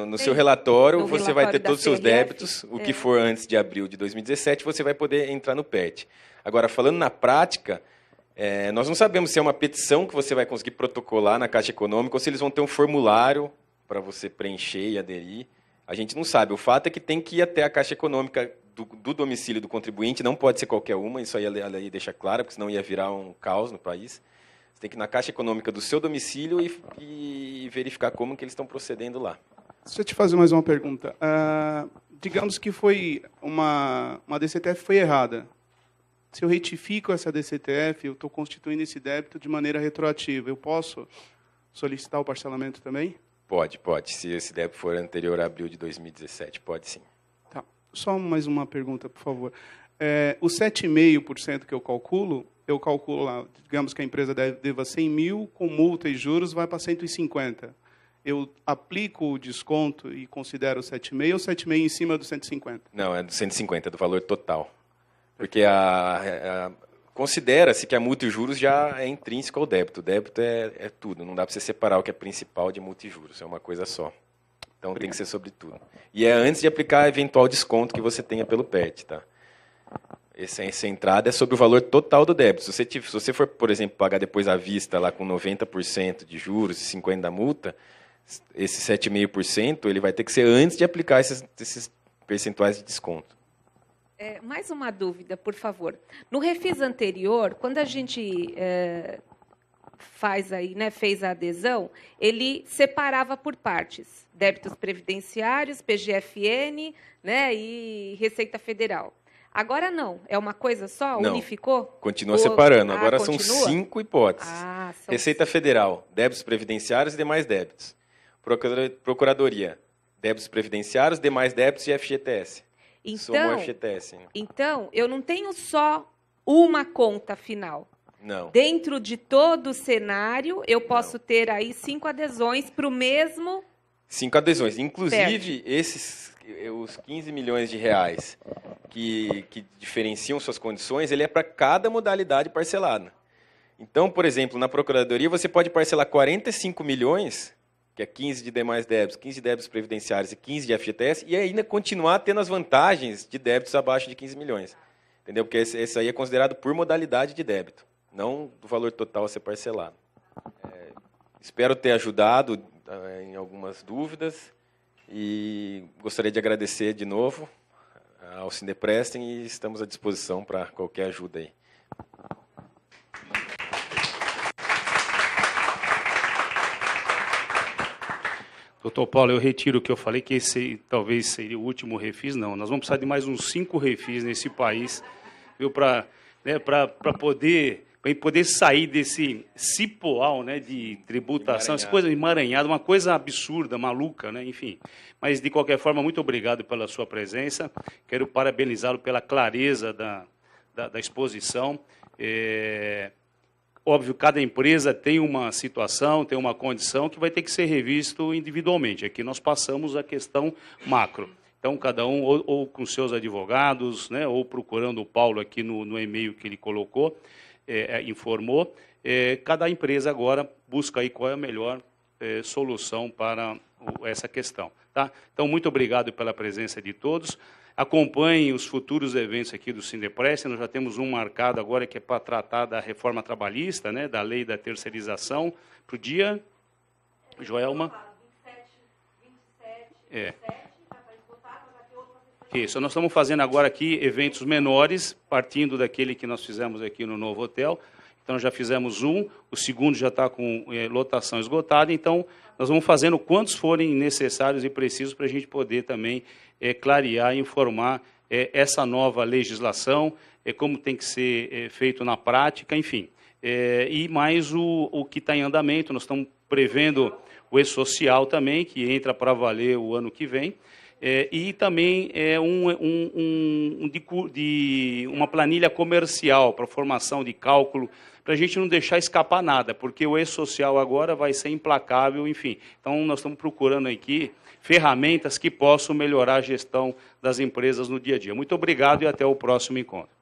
no seu relatório você vai ter todos os seus débitos, o que for antes de abril de 2017, você vai poder entrar no PET. Agora, falando na prática, nós não sabemos se é uma petição que você vai conseguir protocolar na Caixa Econômica ou se eles vão ter um formulário para você preencher e aderir. A gente não sabe. O fato é que tem que ir até a Caixa Econômica do domicílio do contribuinte, não pode ser qualquer uma, isso aí a lei deixa claro, porque senão ia virar um caos no país. Você tem que ir na Caixa Econômica do seu domicílio e verificar como que eles estão procedendo lá. Deixa eu te fazer mais uma pergunta. Digamos que foi uma DCTF foi errada. Se eu retifico essa DCTF, eu estou constituindo esse débito de maneira retroativa. Eu posso solicitar o parcelamento também? Pode. Se esse débito for anterior a abril de 2017, pode sim. Tá. Só mais uma pergunta, por favor. O 7,5% que eu calculo lá, digamos que a empresa deva 100 mil, com multa e juros vai para 150. Eu aplico o desconto e considero 7,5 ou 7,5 em cima do 150? Não, é do 150, é do valor total. Porque considera-se que a multa e juros já é intrínseco ao débito. O débito é tudo, não dá para você separar o que é principal de multa e juros, é uma coisa só. Então tem que ser sobre tudo. E é antes de aplicar eventual desconto que você tenha pelo PET, tá? Essa entrada é sobre o valor total do débito. Se você for, por exemplo, pagar depois à vista lá com 90% de juros e 50% da multa, esse 7,5% ele vai ter que ser antes de aplicar esses percentuais de desconto. Mais uma dúvida, por favor. No refis anterior, quando a gente fez a adesão, ele separava por partes. Débitos previdenciários, PGFN, né, e Receita Federal. Agora não, é uma coisa só? Não, unificou? Continua separando. Agora continua? são 5 hipóteses. Receita Federal, débitos previdenciários e demais débitos. Procuradoria, débitos previdenciários, demais débitos e FGTS. Então, eu não tenho só uma conta final. Não. Dentro de todo o cenário, eu posso ter aí 5 adesões para o mesmo... 5 adesões. Inclusive, os 15 milhões de reais que diferenciam suas condições, ele é para cada modalidade parcelada. Então, por exemplo, na Procuradoria, você pode parcelar 45 milhões, que é 15 de demais débitos, 15 de débitos previdenciários e 15 de FGTS, e ainda continuar tendo as vantagens de débitos abaixo de 15 milhões. Entendeu? Porque esse aí é considerado por modalidade de débito, não do valor total a ser parcelado. Espero ter ajudado em algumas dúvidas e gostaria de agradecer de novo ao Sindeprestem e estamos à disposição para qualquer ajuda aí. Doutor Paulo, eu retiro o que eu falei, que esse talvez seria o último refis. Não, nós vamos precisar de mais uns 5 refis nesse país, para poder poder sair desse cipoal, né, de tributação, essa coisa emaranhada, uma coisa absurda, maluca, né, enfim. Mas, de qualquer forma, muito obrigado pela sua presença. Quero parabenizá-lo pela clareza da exposição. Óbvio, cada empresa tem uma situação, tem uma condição que vai ter que ser revisto individualmente. Aqui nós passamos a questão macro. Então, cada um, ou com seus advogados, né, ou procurando o Paulo aqui no e-mail que ele colocou, informou, cada empresa agora busca aí qual é a melhor solução para essa questão. Tá? Então, muito obrigado pela presença de todos. Acompanhem os futuros eventos aqui do Sindeprest. Nós já temos um marcado agora que é para tratar da reforma trabalhista, né, da lei da terceirização, para o dia, Joelma? 27. Isso, nós estamos fazendo agora aqui eventos menores, partindo daquele que nós fizemos aqui no novo hotel. Então, já fizemos um, o segundo já está com lotação esgotada, então, nós vamos fazendo quantos forem necessários e precisos para a gente poder também clarear e informar essa nova legislação, como tem que ser feito na prática, enfim. E mais o que está em andamento, nós estamos prevendo o E-Social também, que entra para valer o ano que vem, e também uma planilha comercial para formação de cálculo, para a gente não deixar escapar nada, porque o E-Social agora vai ser implacável, enfim. Então, nós estamos procurando aqui ferramentas que possam melhorar a gestão das empresas no dia a dia. Muito obrigado e até o próximo encontro.